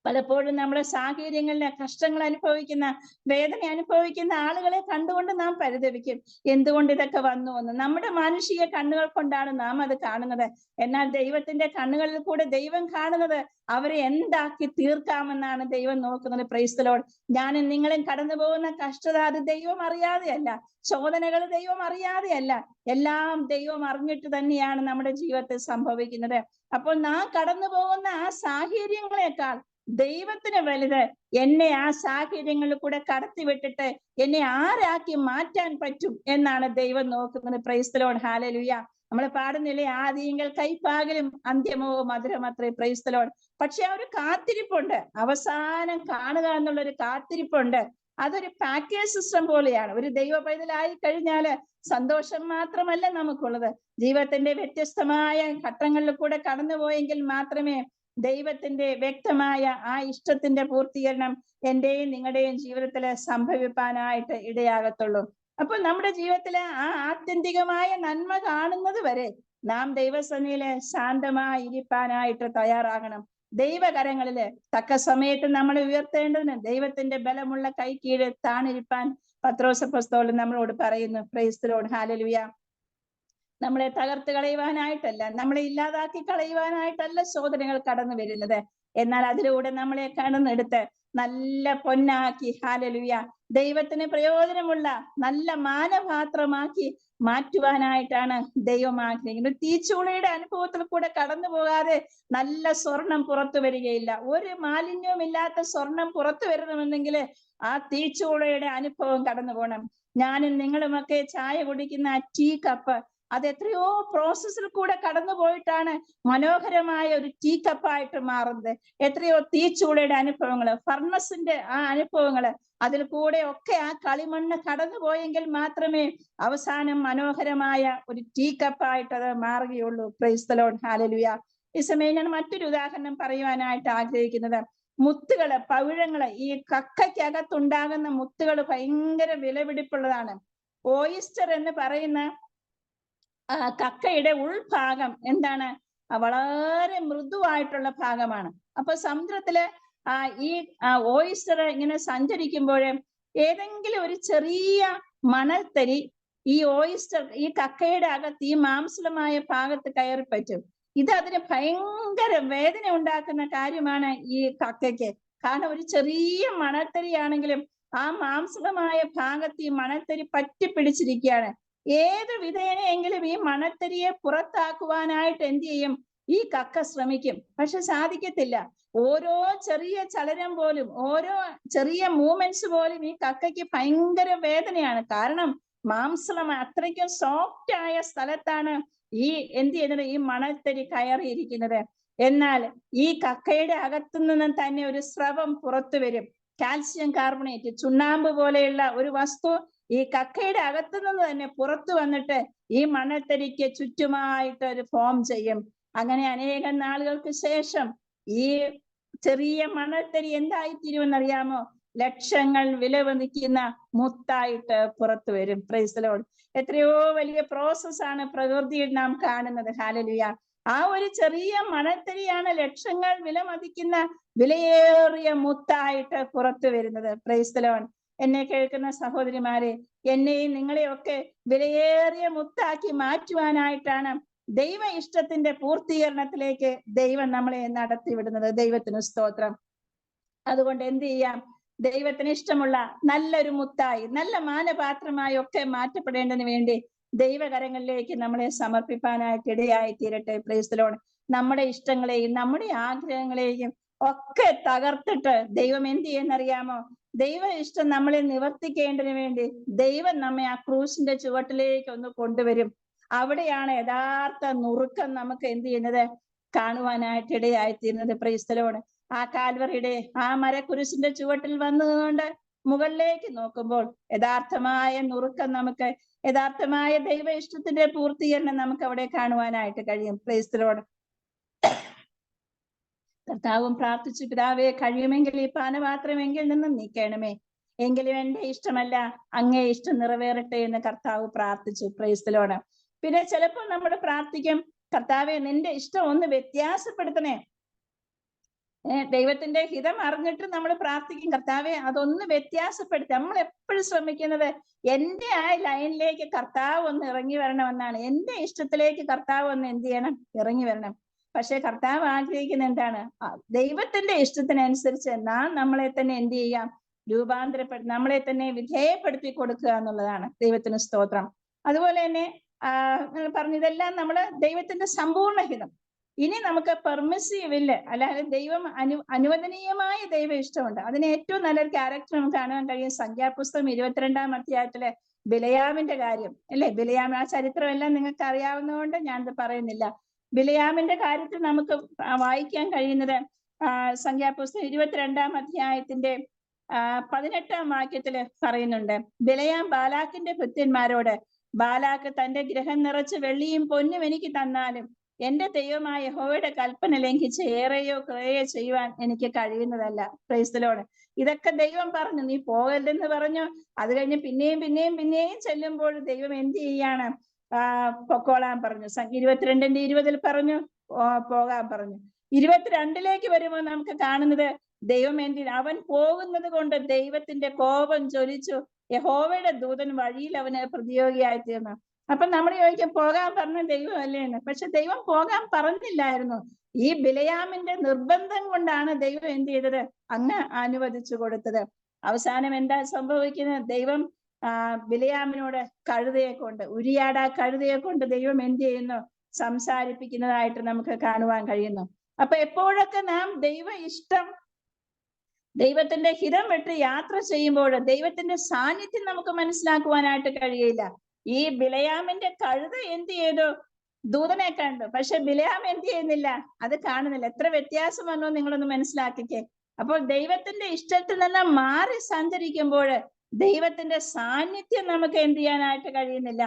പലപ്പോഴും നമ്മുടെ സാഹചര്യങ്ങളിലെ കഷ്ടങ്ങൾ അനുഭവിക്കുന്ന, വേദന അനുഭവിക്കുന്ന ആളുകളെ കണ്ടുകൊണ്ട് നാം പരിതപിക്കും, എന്തുകൊണ്ട് ഇതൊക്കെ വന്നു എന്ന്. നമ്മുടെ മാനുഷിക കണ്ണുകൾ കൊണ്ടാണ് നാം അത് കാണുന്നത്. എന്നാൽ ദൈവത്തിന്റെ കണ്ണുകളിൽ കൂടെ ദൈവം കാണുന്നത് അവരെ എന്താക്കി തീർക്കാമെന്നാണ് ദൈവം നോക്കുന്നത്. Praise the Lord. ഞാനും നിങ്ങളും കടന്നു പോകുന്ന കഷ്ടത അത് ദൈവം അറിയാതെയല്ല, ശോധനകൾ ദൈവം അറിയാതെയല്ല, എല്ലാം ദൈവം അറിഞ്ഞിട്ട് തന്നെയാണ് നമ്മുടെ ജീവിതത്തിൽ സംഭവിക്കുന്നത്. അപ്പോൾ നാം കടന്നു പോകുന്ന ആ സാഹചര്യങ്ങളെക്കാൾ ദൈവത്തിന് വലുത് എന്നെ ആ സാഹചര്യങ്ങളിൽ കൂടെ കടത്തിവിട്ടിട്ട് എന്നെ ആരാക്കി മാറ്റാൻ പറ്റും എന്നാണ് ദൈവം നോക്കുന്നത്. Praise the lord, hallelujah. നമ്മൾ പാടുന്നില്ലേ, ആദിയെങ്കിൽ കൈപ്പാകലും അന്ത്യമോ മധുരമത്രേ. Praise the lord. പക്ഷെ ആ ഒരു കാത്തിരിപ്പുണ്ട്, അവസാനം കാണുക എന്നുള്ളൊരു കാത്തിരിപ്പുണ്ട്. അതൊരു പാക്കേജ് സിസ്റ്റം പോലെയാണ്. ഒരു ദൈവ പൈതലായി കഴിഞ്ഞാല് സന്തോഷം മാത്രമല്ല നമുക്കുള്ളത്, ജീവിതത്തിന്റെ വ്യത്യസ്തമായ ഘട്ടങ്ങളിൽ കൂടെ കടന്നുപോയെങ്കിൽ മാത്രമേ ദൈവത്തിന്റെ വ്യക്തമായ ആ ഇഷ്ടത്തിന്റെ പൂർത്തീകരണം എന്റെയും നിങ്ങളുടെയും ജീവിതത്തിൽ സംഭവിപ്പാനായിട്ട് ഇടയാകത്തുള്ളൂ. അപ്പോൾ നമ്മുടെ ജീവിതത്തിലെ ആ ആത്യന്തികമായ നന്മ കാണുന്നത് വരെ നാം ദൈവസന്നിധിയില് ശാന്തമായി ഇരിപ്പാനായിട്ട് തയ്യാറാകണം. ദൈവകരങ്ങളില് തക്ക സമയത്ത് നമ്മൾ ഉയർത്തേണ്ടതിന് ദൈവത്തിന്റെ ബലമുള്ള കൈ കീഴ് താണിരിപ്പാൻ പത്രോസ് അപ്പോസ്തലൻ നമ്മളോട് പറയുന്നു. Price the lord, hallelujah. നമ്മളെ തകർത്ത് കളയുവാനായിട്ടല്ല, നമ്മളെ ഇല്ലാതാക്കി കളയുവാനായിട്ടല്ല ശോധനകൾ കടന്നു വരുന്നത്. എന്നാൽ അതിലൂടെ നമ്മളെ കടന്നെടുത്ത് നല്ല പൊന്നാക്കി, ഹല്ലേലൂയ, ദൈവത്തിന് പ്രയോജനമുള്ള നല്ല മാനപാത്രമാക്കി മാറ്റുവാനായിട്ടാണ് ദൈവം ആഗ്രഹിക്കുന്നത്. തീച്ചൂളയുടെ അനുഭവത്തിൽ കൂടെ കടന്നു പോകാതെ നല്ല സ്വർണം പുറത്തു വരികയില്ല. ഒരു മാലിന്യവും ഇല്ലാത്ത സ്വർണം പുറത്തു വരണമെന്നെങ്കിൽ ആ തീച്ചൂളയുടെ അനുഭവം കടന്നു പോകണം. ഞാനും നിങ്ങളുമൊക്കെ ചായ കുടിക്കുന്ന ടീ കപ്പ്, അത് എത്രയോ പ്രോസസ്സിൽ കൂടെ കടന്നു പോയിട്ടാണ് മനോഹരമായ ഒരു ടീ കപ്പായിട്ട് മാറുന്നത്. എത്രയോ തീച്ചൂളയുടെ അനുഭവങ്ങള്, ഫർണസിന്റെ ആ അനുഭവങ്ങള്, അതിൽ കൂടെ ഒക്കെ ആ കളിമണ്ണ് കടന്നു പോയെങ്കിൽ മാത്രമേ അവസാനം മനോഹരമായ ഒരു ടീ കപ്പായിട്ട് അത് മാറുകയുള്ളൂ. Praise the lord, hallelujah. ഈ സമയം ഞാൻ മറ്റൊരു ഉദാഹരണം പറയുവാനായിട്ട് ആഗ്രഹിക്കുന്നത്, മുത്തുകള്, പവിഴങ്ങള്, ഈ കക്കയ്ക്കകത്തുണ്ടാകുന്ന മുത്തുകൾ ഭയങ്കര വിലപിടിപ്പുള്ളതാണ്. ഓയിസ്റ്റർ എന്ന് പറയുന്ന കക്കയുടെ ഉൾഭാഗം എന്താണ്? വളരെ മൃദുവായിട്ടുള്ള ഭാഗമാണ്. അപ്പൊ സമുദ്രത്തില് ഈ ഓയിസ്റ്റർ ഇങ്ങനെ സഞ്ചരിക്കുമ്പോൾ ഏതെങ്കിലും ഒരു ചെറിയ മണൽത്തരി ഈ ഓയിസ്റ്റർ, ഈ കക്കയുടെ അകത്ത് ഈ മാംസളമായ ഭാഗത്ത് കയറി പറ്റും. ഇത് അതിന് ഭയങ്കര വേദന ഉണ്ടാക്കുന്ന കാര്യമാണ് ഈ കക്കയ്ക്ക്. കാരണം ഒരു ചെറിയ മണൽത്തരിയാണെങ്കിലും ആ മാംസളമായ ഭാഗത്ത് ഈ മണൽത്തരി പറ്റിപ്പിടിച്ചിരിക്കുകയാണ്. ഏത് വിധേനയെങ്കിലും ഈ മണൽത്തരിയെ പുറത്താക്കുവാനായിട്ട് എന്ത് ചെയ്യും? ഈ കക്ക ശ്രമിക്കും, പക്ഷെ സാധിക്കത്തില്ല. ഓരോ ചെറിയ ചലനം പോലും, ഓരോ ചെറിയ മൂവ്മെന്റ്സ് പോലും ഈ കക്കയ്ക്ക് ഭയങ്കര വേദനയാണ്. കാരണം മാംസം അത്രയ്ക്കും സോഫ്റ്റ് ആയ സ്ഥലത്താണ് ഈ എന്ത് ചെയ്യുന്നത്, ഈ മണൽത്തരി കയറിയിരിക്കുന്നത്. എന്നാൽ ഈ കക്കയുടെ അകത്തു നിന്നും തന്നെ ഒരു സ്രവം പുറത്തു വരും. കാൽസ്യം കാർബണേറ്റ്, ചുണ്ണാമ്പ് പോലെയുള്ള ഒരു വസ്തു ഈ കക്കയുടെ അകത്തു നിന്ന് തന്നെ പുറത്തു വന്നിട്ട് ഈ മണൽത്തരിക്ക് ചുറ്റുമായിട്ട് ഒരു ഫോം ചെയ്യും. അങ്ങനെ അനേകം നാളുകൾക്ക് ശേഷം ഈ ചെറിയ മണൽത്തരി എന്തായിത്തീരുമെന്നറിയാമോ? ലക്ഷങ്ങൾ വിലമതിക്കുന്ന മുത്തായിട്ട് പുറത്തു വരും. Price the Lord. എത്രയോ വലിയ പ്രോസസ്സാണ് പ്രകൃതിയിൽ നാം കാണുന്നത്. ഹല്ലേലൂയ. ആ ഒരു ചെറിയ മണൽത്തരിയാണ് ലക്ഷങ്ങൾ വിലമതിക്കുന്ന വിലയേറിയ മുത്തായിട്ട് പുറത്തു വരുന്നത്. Price the Lord. എന്നെ കേൾക്കുന്ന സഹോദരിമാരെ, എന്നെയും നിങ്ങളെയൊക്കെ വിലയേറിയ മുത്താക്കി മാറ്റുവാനായിട്ടാണ് ദൈവ ഇഷ്ടത്തിന്റെ പൂർത്തീകരണത്തിലേക്ക് ദൈവം നമ്മളെ നടത്തിവിടുന്നത്. ദൈവത്തിന് സ്തോത്രം. അതുകൊണ്ട് എന്ത് ചെയ്യാം? ദൈവത്തിന് ഇഷ്ടമുള്ള നല്ലൊരു മുത്തായി, നല്ല മാനപാത്രമായി ഒക്കെ മാറ്റപ്പെടേണ്ടതിന് വേണ്ടി ദൈവകരങ്ങളിലേക്ക് നമ്മളെ സമർപ്പിക്കാനായിട്ട് ഇടയായി തീരട്ടെ. Price the Lord. നമ്മുടെ ഇഷ്ടങ്ങളെയും നമ്മുടെ ആഗ്രഹങ്ങളെയും ഒക്കെ തകർത്തിട്ട് ദൈവം എന്ത് ചെയ്യുന്നറിയാമോ? ദൈവ ഇഷ്ടം നമ്മളെ നിവർത്തിക്കേണ്ടതിന് വേണ്ടി ദൈവം നമ്മെ ആ ക്രൂശിന്റെ ചുവട്ടിലേക്ക് ഒന്ന് കൊണ്ടുവരും. അവിടെയാണ് യഥാർത്ഥ നുറുക്കം നമുക്ക് എന്ത് ചെയ്യുന്നത്, കാണുവാനായിട്ട് ഇടയായിത്തീരുന്നത്. Praise the Lord. ആ കാൽവറിയുടെ ആ മരക്കുരിശിന്റെ ചുവട്ടിൽ വന്നുകൊണ്ട് മുകളിലേക്ക് നോക്കുമ്പോൾ യഥാർത്ഥമായ നുറുക്കം നമുക്ക്, യഥാർത്ഥമായ ദൈവ ഇഷ്ടത്തിന്റെ പൂർത്തീകരണം നമുക്ക് അവിടെ കാണുവാനായിട്ട് കഴിയും. Price the Lord. കർത്താവും പ്രാർത്ഥിച്ചു, പിതാവേ കഴിയുമെങ്കിൽ ഈ പാനപാത്രമെങ്കിൽ നിന്നും നീക്കണമേ, എങ്കിലും എന്റെ ഇഷ്ടമല്ല അങ്ങേ ഇഷ്ടം നിറവേറട്ടെ എന്ന് കർത്താവ് പ്രാർത്ഥിച്ചു. Price the Lord. പിന്നെ ചിലപ്പോൾ നമ്മൾ പ്രാർത്ഥിക്കും, കർത്താവെ നിന്റെ ഇഷ്ടം ഒന്ന് വ്യത്യാസപ്പെടുത്തണേ. ദൈവത്തിന്റെ ഹിതം അറിഞ്ഞിട്ട് നമ്മൾ പ്രാർത്ഥിക്കും, കർത്താവെ അതൊന്ന് വ്യത്യാസപ്പെടുത്തി. നമ്മൾ എപ്പോഴും ശ്രമിക്കുന്നത് എന്റെ ആ ലൈനിലേക്ക് കർത്താവ് ഒന്ന് ഇറങ്ങി വരണമെന്നാണ്. എന്റെ ഇഷ്ടത്തിലേക്ക് കർത്താവ് ഒന്ന് എന്ത് ചെയ്യണം, ഇറങ്ങി വരണം. പക്ഷെ കർത്താവ് ആഗ്രഹിക്കുന്ന എന്താണ്? ദൈവത്തിന്റെ ഇഷ്ടത്തിനനുസരിച്ച് നാം നമ്മളെ തന്നെ എന്ത് ചെയ്യാം, രൂപാന്തരപ്പെടുത്തി നമ്മളെ തന്നെ വിധേയപ്പെടുത്തി കൊടുക്കുക എന്നുള്ളതാണ്. ദൈവത്തിന് സ്തോത്രം. അതുപോലെ തന്നെ പറഞ്ഞു, ഇതെല്ലാം നമ്മള് ദൈവത്തിന്റെ സമ്പൂർണ്ണ ഹിതം. ഇനി നമുക്ക് പെർമിസീവ് ഇല്ല, അല്ലാതെ ദൈവം അനുവദനീയമായ ദൈവ ഇഷ്ടമുണ്ട്. അതിന് ഏറ്റവും നല്ലൊരു ക്യാരക്ടർ നമുക്ക് കാണാൻ കഴിയും സംഖ്യാപുസ്തകം 22-ാം അധ്യായത്തിലെ ബിലയാമിന്റെ കാര്യം അല്ലെ. ബിലയാം, ആ ചരിത്രം എല്ലാം നിങ്ങൾക്ക് അറിയാവുന്നതുകൊണ്ട് ഞാനിത് പറയുന്നില്ല. ബിലയാമിന്റെ കാര്യത്തിൽ നമുക്ക് വായിക്കാൻ കഴിയുന്നത് സംഖ്യാപുസ്തകം 22-ാം അധ്യായത്തിന്റെ 18-ാം വാക്യത്തില് പറയുന്നുണ്ട്. ബിലയാം ബാലാക്കിന്റെ ഭൃത്യന്മാരോട്, ബാലാക്ക് തന്റെ ഗൃഹം നിറച്ച് വെള്ളിയും പൊന്നും എനിക്ക് തന്നാലും എന്റെ ദൈവമായ യഹോവയുടെ കൽപ്പന ലംഘിച്ച് ഏറെയോ കുറേയോ ചെയ്യുവാൻ എനിക്ക് കഴിയുന്നതല്ല. Price the Lord. ഇതൊക്കെ ദൈവം പറഞ്ഞു, നീ പോകരുതെന്ന് പറഞ്ഞു. അത് കഴിഞ്ഞ് പിന്നെയും ചെല്ലുമ്പോൾ ദൈവം എന്ത് ചെയ്യാണ്? പൊക്കോളാൻ പറഞ്ഞു. 22:20 പറഞ്ഞു പോകാൻ പറഞ്ഞു. 22 വരുമ്പോൾ നമുക്ക് കാണുന്നത് ദൈവം അവൻ പോകുന്നത് കൊണ്ട് ദൈവത്തിന്റെ കോപം ജ്വലിച്ചു. യഹോവയുടെ ദൂതൻ വഴിയിൽ അവന് പ്രതിയോഗിയായി തീർന്നു. അപ്പൊ നമ്മൾ ചോദിക്കും, പോകാൻ പറഞ്ഞ ദൈവം അല്ലേ എന്ന്. പക്ഷെ ദൈവം പോകാൻ പറഞ്ഞില്ലായിരുന്നു. ഈ ബിലയാമിന്റെ നിർബന്ധം കൊണ്ടാണ് ദൈവം എന്ത് ചെയ്തത്, അങ്ങ് അനുവദിച്ചു കൊടുത്തത്. അവസാനം എന്താ സംഭവിക്കുന്നത്? ദൈവം ബിലയാമിനോട് കഴുതയെ കൊണ്ട്, ഉരിയാട കഴുതയെ കൊണ്ട് ദൈവം എന്ത് ചെയ്യുന്നു, സംസാരിപ്പിക്കുന്നതായിട്ട് നമുക്ക് കാണുവാൻ കഴിയുന്നു. അപ്പൊ എപ്പോഴൊക്കെ നാം ദൈവ ഇഷ്ടം, ദൈവത്തിന്റെ ഹിതം വിട്ട് യാത്ര ചെയ്യുമ്പോൾ ദൈവത്തിന്റെ സാന്നിധ്യം നമുക്ക് മനസ്സിലാക്കുവാനായിട്ട് കഴിയില്ല. ഈ ബിലയാമിന്റെ കഴുത എന്ത് ചെയ്തു? ദൂതനെ കണ്ടു. പക്ഷെ ബിലയാം എന്ത് ചെയ്യുന്നില്ല, അത് കാണുന്നില്ല. എത്ര വ്യത്യാസം വന്നോ നിങ്ങളൊന്ന് മനസ്സിലാക്കിക്കേ. അപ്പോൾ ദൈവത്തിന്റെ ഇഷ്ടത്തിൽ നിന്ന് മാറി സഞ്ചരിക്കുമ്പോൾ ദൈവത്തിന്റെ സാന്നിധ്യം നമുക്ക് എന്ത് ചെയ്യാനായിട്ട് കഴിയുന്നില്ല,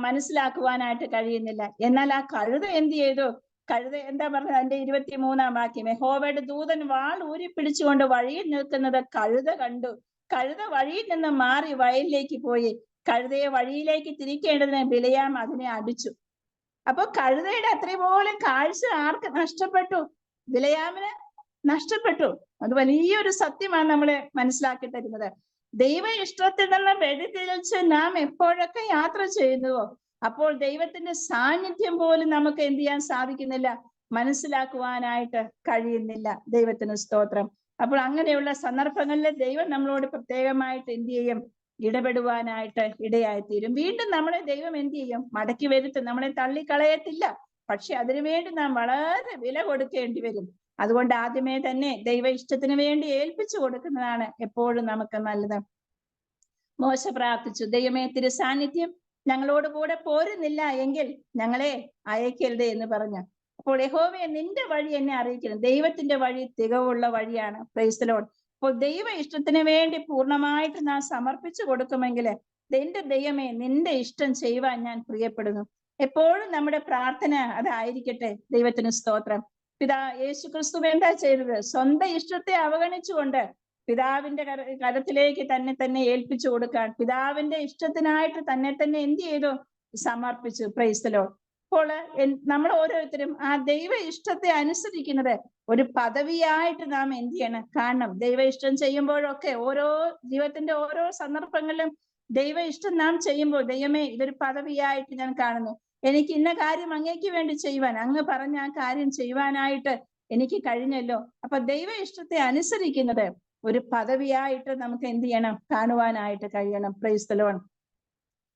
മനസ്സിലാക്കുവാനായിട്ട് കഴിയുന്നില്ല. എന്നാൽ ആ കഴുത എന്ത് ചെയ്തു? കഴുത എന്താ പറഞ്ഞത്? അതിന്റെ 23-ാം വാക്യം, യഹോവയുടെ ദൂതൻ വാൾ ഊരി പിടിച്ചുകൊണ്ട് വഴിയിൽ നിൽക്കുന്നത് കഴുത കണ്ടു. കഴുത വഴിയിൽ നിന്ന് മാറി വയലിലേക്ക് പോയി. കഴുതയെ വഴിയിലേക്ക് തിരിക്കേണ്ടതിന് ബിലയാം അതിനെ അടിച്ചു. അപ്പൊ കഴുതയുടെ അത്രയും പോലും കാഴ്ച ആർക്ക് നഷ്ടപ്പെട്ടു? ബിലയാമിന് നഷ്ടപ്പെട്ടു. അത് വലിയൊരു സത്യമാണ് നമ്മളെ മനസ്സിലാക്കി തരുന്നത്. ദൈവ ഇഷ്ടത്തിൽ നിന്ന് വ്യതിചലിച്ച് നാം എപ്പോഴൊക്കെ യാത്ര ചെയ്യുന്നുവോ അപ്പോൾ ദൈവത്തിന്റെ സാന്നിധ്യം പോലും നമുക്ക് എന്ത് ചെയ്യാൻ സാധിക്കുന്നില്ല, മനസ്സിലാക്കുവാനായിട്ട് കഴിയുന്നില്ല. ദൈവത്തിന് സ്തോത്രം. അപ്പോൾ അങ്ങനെയുള്ള സന്ദർഭങ്ങളിൽ ദൈവം നമ്മളോട് പ്രത്യേകമായിട്ട് എന്ത് ചെയ്യും, ഇടപെടുവാനായിട്ട് ഇടയായിത്തീരും. വീണ്ടും നമ്മളെ ദൈവം എന്ത് ചെയ്യും, മടക്കി വരുത്തും. നമ്മളെ തള്ളിക്കളയത്തില്ല. പക്ഷെ അതിനുവേണ്ടി നാം വളരെ വില കൊടുക്കേണ്ടി വരും. അതുകൊണ്ട് ആദ്യമേ തന്നെ ദൈവ ഇഷ്ടത്തിന് വേണ്ടി ഏൽപ്പിച്ചു കൊടുക്കുന്നതാണ് എപ്പോഴും നമുക്ക് നല്ലത്. മോശ പ്രാർത്ഥിച്ചു, ദൈവമേ തിരു സാന്നിധ്യം ഞങ്ങളോട് കൂടെ പോരുന്നില്ല എങ്കിൽ ഞങ്ങളെ അയക്കരുത് എന്ന് പറഞ്ഞു. അപ്പോൾ യഹോവയെ നിന്റെ വഴി എന്നെ അറിയിക്കണം. ദൈവത്തിന്റെ വഴി തികവുള്ള വഴിയാണ്. Price the lord. അപ്പോൾ ദൈവ ഇഷ്ടത്തിന് വേണ്ടി പൂർണ്ണമായിട്ട് നാം സമർപ്പിച്ചു കൊടുക്കുമെങ്കിൽ എന്റെ ദൈവമേ നിന്റെ ഇഷ്ടം ചെയ്യുവാൻ ഞാൻ പ്രിയപ്പെടുന്നു. എപ്പോഴും നമ്മുടെ പ്രാർത്ഥന അതായിരിക്കട്ടെ. ദൈവത്തിന് സ്തോത്രം. യേശു ക്രിസ്തു എന്താ ചെയ്തത്? സ്വന്തം ഇഷ്ടത്തെ അവഗണിച്ചുകൊണ്ട് പിതാവിന്റെ കരത്തിലേക്ക് തന്നെ ഏൽപ്പിച്ചു കൊടുക്കാൻ, പിതാവിന്റെ ഇഷ്ടത്തിനായിട്ട് തന്നെ എന്ത് ചെയ്തു? സമർപ്പിച്ചു. Price the lord. അപ്പോൾ നമ്മൾ ഓരോരുത്തരും ആ ദൈവ ഇഷ്ടത്തെ അനുസരിക്കുന്നത് ഒരു പദവിയായിട്ട് നാം എന്ത് ചെയ്യണം? കാണണം. ദൈവ ഇഷ്ടം ചെയ്യുമ്പോഴൊക്കെ ഓരോ ജീവിതത്തിന്റെ ഓരോ സന്ദർഭങ്ങളിലും ദൈവ ഇഷ്ടം നാം ചെയ്യുമ്പോൾ ദൈവമേ ഇതൊരു പദവിയായിട്ട് ഞാൻ കാണുന്നു. എനിക്ക് ഇന്ന കാര്യം അങ്ങേക്ക് വേണ്ടി ചെയ്യുവാൻ, അങ്ങ് പറഞ്ഞ ആ കാര്യം ചെയ്യുവാനായിട്ട് എനിക്ക് കഴിഞ്ഞല്ലോ. അപ്പൊ ദൈവ ഇഷ്ടത്തെ അനുസരിക്കുന്നത് ഒരു പദവിയായിട്ട് നമുക്ക് എന്ത് ചെയ്യണം? കാണുവാനായിട്ട് കഴിയണം. Price the Lord.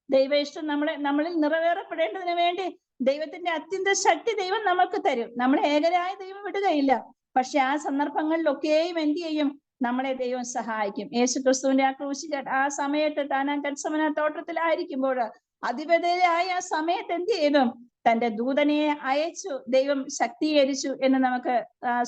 ദൈവ ഇഷ്ടം നമ്മളിൽ നിറവേറപ്പെടേണ്ടതിന് വേണ്ടി ദൈവത്തിന്റെ അത്യന്ത ശക്തി ദൈവം നമുക്ക് തരും. നമ്മളെ ഏകരായ ദൈവം വിടുകയില്ല. പക്ഷെ ആ സന്ദർഭങ്ങളിലൊക്കെയും എന്ത് ചെയ്യും? നമ്മളെ ദൈവം സഹായിക്കും. യേശു ക്രിസ്തുവിന്റെ ആ ക്രൂശിൽ ആ സമയത്ത് താൻ ആ ഗത്സമന തോട്ടത്തിലായിരിക്കുമ്പോൾ അധിപതിയായ ആ സമയത്ത് എന്ത് ചെയ്തു? തന്റെ ദൂതനെ അയച്ചു, ദൈവം ശക്തീകരിച്ചു എന്ന് നമുക്ക്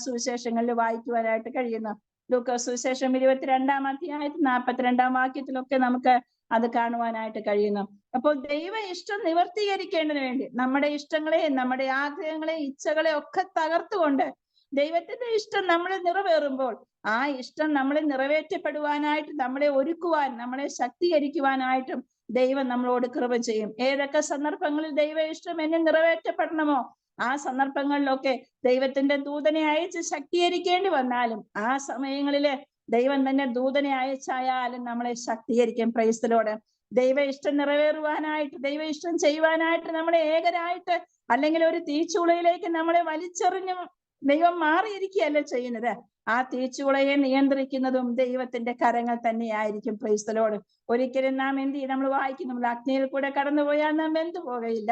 സുവിശേഷങ്ങളിൽ വായിക്കുവാനായിട്ട് കഴിയുന്നു. ലൂക്കോസ് സുവിശേഷം 22-ാം അധ്യായത്തിൽ 42-ാം വാക്യത്തിലൊക്കെ നമുക്ക് അത് കാണുവാനായിട്ട് കഴിയുന്നു. അപ്പോൾ ദൈവ ഇഷ്ടം നിവർത്തീകരിക്കേണ്ടതിന് വേണ്ടി നമ്മുടെ ഇഷ്ടങ്ങളെ, നമ്മുടെ ആഗ്രഹങ്ങളെ, ഇച്ഛകളെ ഒക്കെ തകർത്തുകൊണ്ട് ദൈവത്തിന്റെ ഇഷ്ടം നമ്മളിൽ നിറവേറുമ്പോൾ ആ ഇഷ്ടം നമ്മളെ നിറവേറ്റപ്പെടുവാനായിട്ട്, നമ്മളെ ഒരുക്കുവാൻ, നമ്മളെ ശക്തീകരിക്കുവാനായിട്ടും ദൈവം നമ്മളോട് കൃപ ചെയ്യും. ഏതൊക്കെ സന്ദർഭങ്ങളിൽ ദൈവ ഇഷ്ടം എന്നെ നിറവേറ്റപ്പെടണമോ ആ സന്ദർഭങ്ങളിലൊക്കെ ദൈവത്തിന്റെ ദൂതനെ അയച്ച് ശക്തീകരിക്കേണ്ടി വന്നാലും ആ സമയങ്ങളില് ദൈവം തന്നെ ദൂതനെ അയച്ചായാലും നമ്മളെ ശക്തീകരിക്കും. Price the Lord. ദൈവ ഇഷ്ടം നിറവേറുവാനായിട്ട്, ദൈവ ഇഷ്ടം ചെയ്യുവാനായിട്ട് നമ്മളെ ഏകരായിട്ട് അല്ലെങ്കിൽ ഒരു തീച്ചൂളയിലേക്ക് നമ്മളെ വലിച്ചെറിഞ്ഞു ദൈവം മാറിയിരിക്കുകയല്ല ചെയ്യുന്നത്. ആ തീച്ചൂളയെ നിയന്ത്രിക്കുന്നതും ദൈവത്തിന്റെ കരങ്ങൾ തന്നെയായിരിക്കും. Price the Lord. ഒരിക്കലും നാം എന്ത് ചെയ്യും? നമ്മൾ വായിക്കും, നമ്മൾ അഗ്നിയിൽ കൂടെ കടന്നുപോയാൽ നാം വെന്തു പോകയില്ല.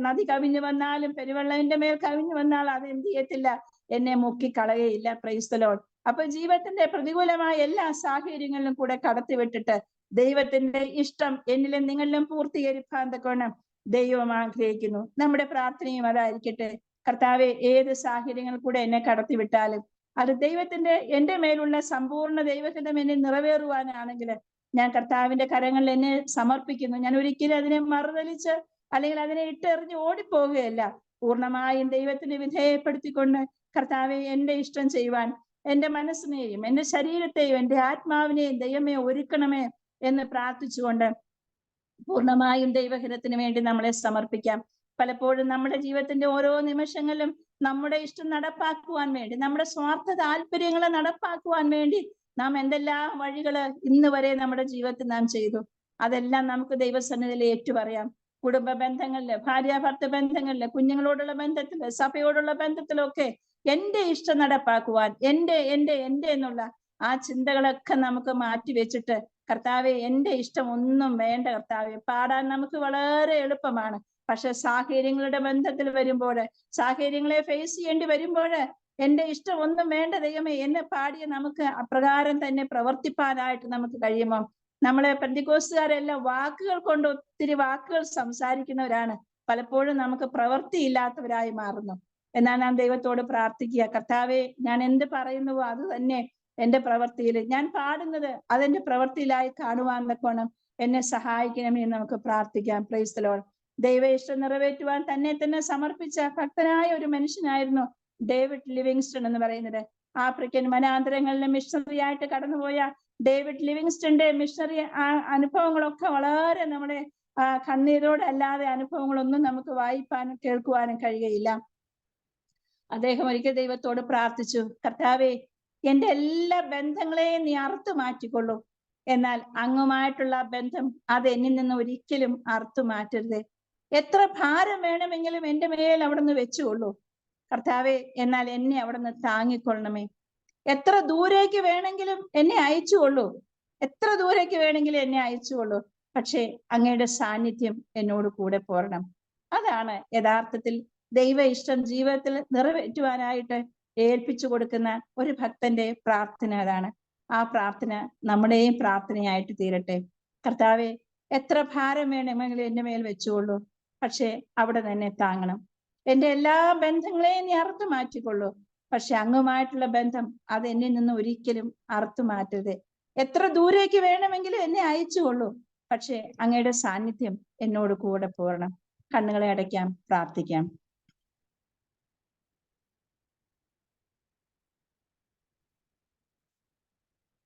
നദി കവിഞ്ഞു വന്നാലും, പെരുവെള്ളത്തിന്റെ മേൽ കവിഞ്ഞു വന്നാൽ അത് എന്ത് ചെയ്യത്തില്ല? എന്നെ മുക്കിക്കളയയില്ല. Price the Lord. അപ്പൊ ജീവിതത്തിന്റെ പ്രതികൂലമായ എല്ലാ സാഹചര്യങ്ങളിലും കൂടെ കടത്തിവിട്ടിട്ട് ദൈവത്തിന്റെ ഇഷ്ടം എന്നിലും നിങ്ങളിലും പൂർത്തീകരിക്കാൻ തക്കവണ്ണം ദൈവം ആഗ്രഹിക്കുന്നു. നമ്മുടെ പ്രാർത്ഥനയും അതായിരിക്കട്ടെ. കർത്താവെ, ഏത് സാഹചര്യങ്ങൾ കൂടെ എന്നെ കടത്തിവിട്ടാലും അത് ദൈവത്തിന്റെ, എന്റെ മേലുള്ള സമ്പൂർണ്ണ ദൈവഹിതം എന്നെ നിറവേറുവാനാണെങ്കിൽ ഞാൻ കർത്താവിന്റെ കരങ്ങളിൽ എന്നെ സമർപ്പിക്കുന്നു. ഞാൻ ഒരിക്കലും അതിനെ മറുതലിച്ച് അല്ലെങ്കിൽ അതിനെ ഇട്ടെറിഞ്ഞ് ഓടിപ്പോവുകയല്ല. പൂർണ്ണമായും ദൈവത്തിന് വിധേയപ്പെടുത്തിക്കൊണ്ട് കർത്താവെ എന്റെ ഇഷ്ടം ചെയ്യുവാൻ എന്റെ മനസ്സിനെയും എന്റെ ശരീരത്തെയും എന്റെ ആത്മാവിനെയും ദൈവമേ ഒരുക്കണമേ എന്ന് പ്രാർത്ഥിച്ചുകൊണ്ട് പൂർണ്ണമായും ദൈവഹിതത്തിന് വേണ്ടി നമ്മളെ സമർപ്പിക്കാം. പലപ്പോഴും നമ്മുടെ ജീവിതത്തിന്റെ ഓരോ നിമിഷങ്ങളിലും നമ്മുടെ ഇഷ്ടം നടപ്പാക്കുവാൻ വേണ്ടി, നമ്മുടെ സ്വാർത്ഥ താല്പര്യങ്ങളെ നടപ്പാക്കുവാൻ വേണ്ടി നാം എന്തെല്ലാം വഴികള് ഇന്ന് വരെ നമ്മുടെ ജീവിതത്തിൽ നാം ചെയ്തു. അതെല്ലാം നമുക്ക് ദൈവസന്നിധിയിൽ ഏറ്റുപറയാം. കുടുംബ ബന്ധങ്ങളില്, ഭാര്യാഭർത്തൃ ബന്ധങ്ങളില്, കുഞ്ഞുങ്ങളോടുള്ള ബന്ധത്തില്, സഭയോടുള്ള ബന്ധത്തിലൊക്കെ എന്റെ ഇഷ്ടം നടപ്പാക്കുവാൻ, എന്റെ എന്നുള്ള ആ ചിന്തകളൊക്കെ നമുക്ക് മാറ്റിവെച്ചിട്ട് കർത്താവെ എന്റെ ഇഷ്ടം ഒന്നും വേണ്ട കർത്താവെ. പാടാൻ നമുക്ക് വളരെ എളുപ്പമാണ്. പക്ഷെ സാഹചര്യങ്ങളുടെ ബന്ധത്തിൽ വരുമ്പോൾ, സാഹചര്യങ്ങളെ ഫേസ് ചെയ്യേണ്ടി വരുമ്പോൾ എന്റെ ഇഷ്ടം ഒന്നും വേണ്ട ദൈവമേ എന്ന് പാടിയ നമുക്ക് അപ്രകാരം തന്നെ പ്രവർത്തിപ്പാനായിട്ട് നമുക്ക് കഴിയുമോ? നമ്മളെ പെന്തിക്കോസ്തുകാരെല്ലാം വാക്കുകൾ കൊണ്ട് ഒത്തിരി വാക്കുകൾ സംസാരിക്കുന്നവരാണ്. പലപ്പോഴും നമുക്ക് പ്രവൃത്തിയില്ലാത്തവരായി മാറുന്നു. എന്നാൽ നാം ദൈവത്തോട് പ്രാർത്ഥിക്കുക, കർത്താവെ ഞാൻ എന്ത് പറയുന്നുവോ അത് തന്നെ എന്റെ പ്രവൃത്തിയിൽ, ഞാൻ പാടുന്നത് അതെന്റെ പ്രവൃത്തിയിലായി കാണുവാൻ തക്കോണം എന്നെ സഹായിക്കണമെന്ന് നമുക്ക് പ്രാർത്ഥിക്കാം. Price the Lord. ദൈവ ഇഷ്ടം നിറവേറ്റുവാൻ തന്നെ സമർപ്പിച്ച ഭക്തനായ ഒരു മനുഷ്യനായിരുന്നു ഡേവിഡ് ലിവിങ്സ്റ്റൺ എന്ന് പറയുന്നത്. ആഫ്രിക്കൻ വനാന്തരങ്ങളിലെ മിഷണറി ആയിട്ട് കടന്നുപോയ ഡേവിഡ് ലിവിങ്സ്റ്റന്റെ മിഷണറി അനുഭവങ്ങളൊക്കെ വളരെ നമ്മുടെ കണ്ണീരോടെ അല്ലാതെ അനുഭവങ്ങളൊന്നും നമുക്ക് വായിപ്പാനും കേൾക്കുവാനും കഴിയുകയില്ല. അദ്ദേഹം ഒരിക്കൽ ദൈവത്തോട് പ്രാർത്ഥിച്ചു, കർത്താവെ എന്റെ എല്ലാ ബന്ധങ്ങളെയും നീ അറുത്തു മാറ്റിക്കൊള്ളൂ, എന്നാൽ അങ്ങുമായിട്ടുള്ള ബന്ധം അത് എന്നിൽ നിന്ന് ഒരിക്കലും അറുത്തു മാറ്റരുത്. എത്ര ഭാരം വേണമെങ്കിലും എന്റെ മേൽ അവിടുന്ന് വെച്ചുകൊള്ളൂ കർത്താവെ, എന്നാൽ എന്നെ അവിടുന്ന് താങ്ങിക്കൊള്ളണമേ. എത്ര ദൂരേക്ക് വേണമെങ്കിലും എന്നെ അയച്ചുകൊള്ളൂ, എത്ര ദൂരേക്ക് വേണമെങ്കിലും എന്നെ അയച്ചുകൊള്ളൂ, പക്ഷേ അങ്ങയുടെ സാന്നിധ്യം എന്നോട് കൂടെ പോരണം. അതാണ് യഥാർത്ഥത്തിൽ ദൈവ ഇഷ്ടം ജീവിതത്തിൽ നിറവേറ്റുവാനായിട്ട് ഏൽപ്പിച്ചു കൊടുക്കുന്ന ഒരു ഭക്തന്റെ പ്രാർത്ഥന. അതാണ് ആ പ്രാർത്ഥന നമ്മുടെയും പ്രാർത്ഥനയായിട്ട് തീരട്ടെ. കർത്താവെ, എത്ര ഭാരം വേണമെങ്കിലും എന്റെ മേൽ വെച്ചുകൊള്ളൂ, പക്ഷെ അവിടെ തന്നെ താങ്ങണം. എന്റെ എല്ലാ ബന്ധങ്ങളെയും നീ അറുത്തു മാറ്റിക്കൊള്ളൂ, പക്ഷെ അങ്ങുമായിട്ടുള്ള ബന്ധം അത് എന്നിൽ നിന്ന് ഒരിക്കലും അറുത്തു മാറ്റരുത്. എത്ര ദൂരേക്ക് വേണമെങ്കിലും എന്നെ അയച്ചുകൊള്ളൂ, പക്ഷെ അങ്ങയുടെ സാന്നിധ്യം എന്നോട് കൂടെ പോരണം. കണ്ണുകളെ അടയ്ക്കാം, പ്രാർത്ഥിക്കാം.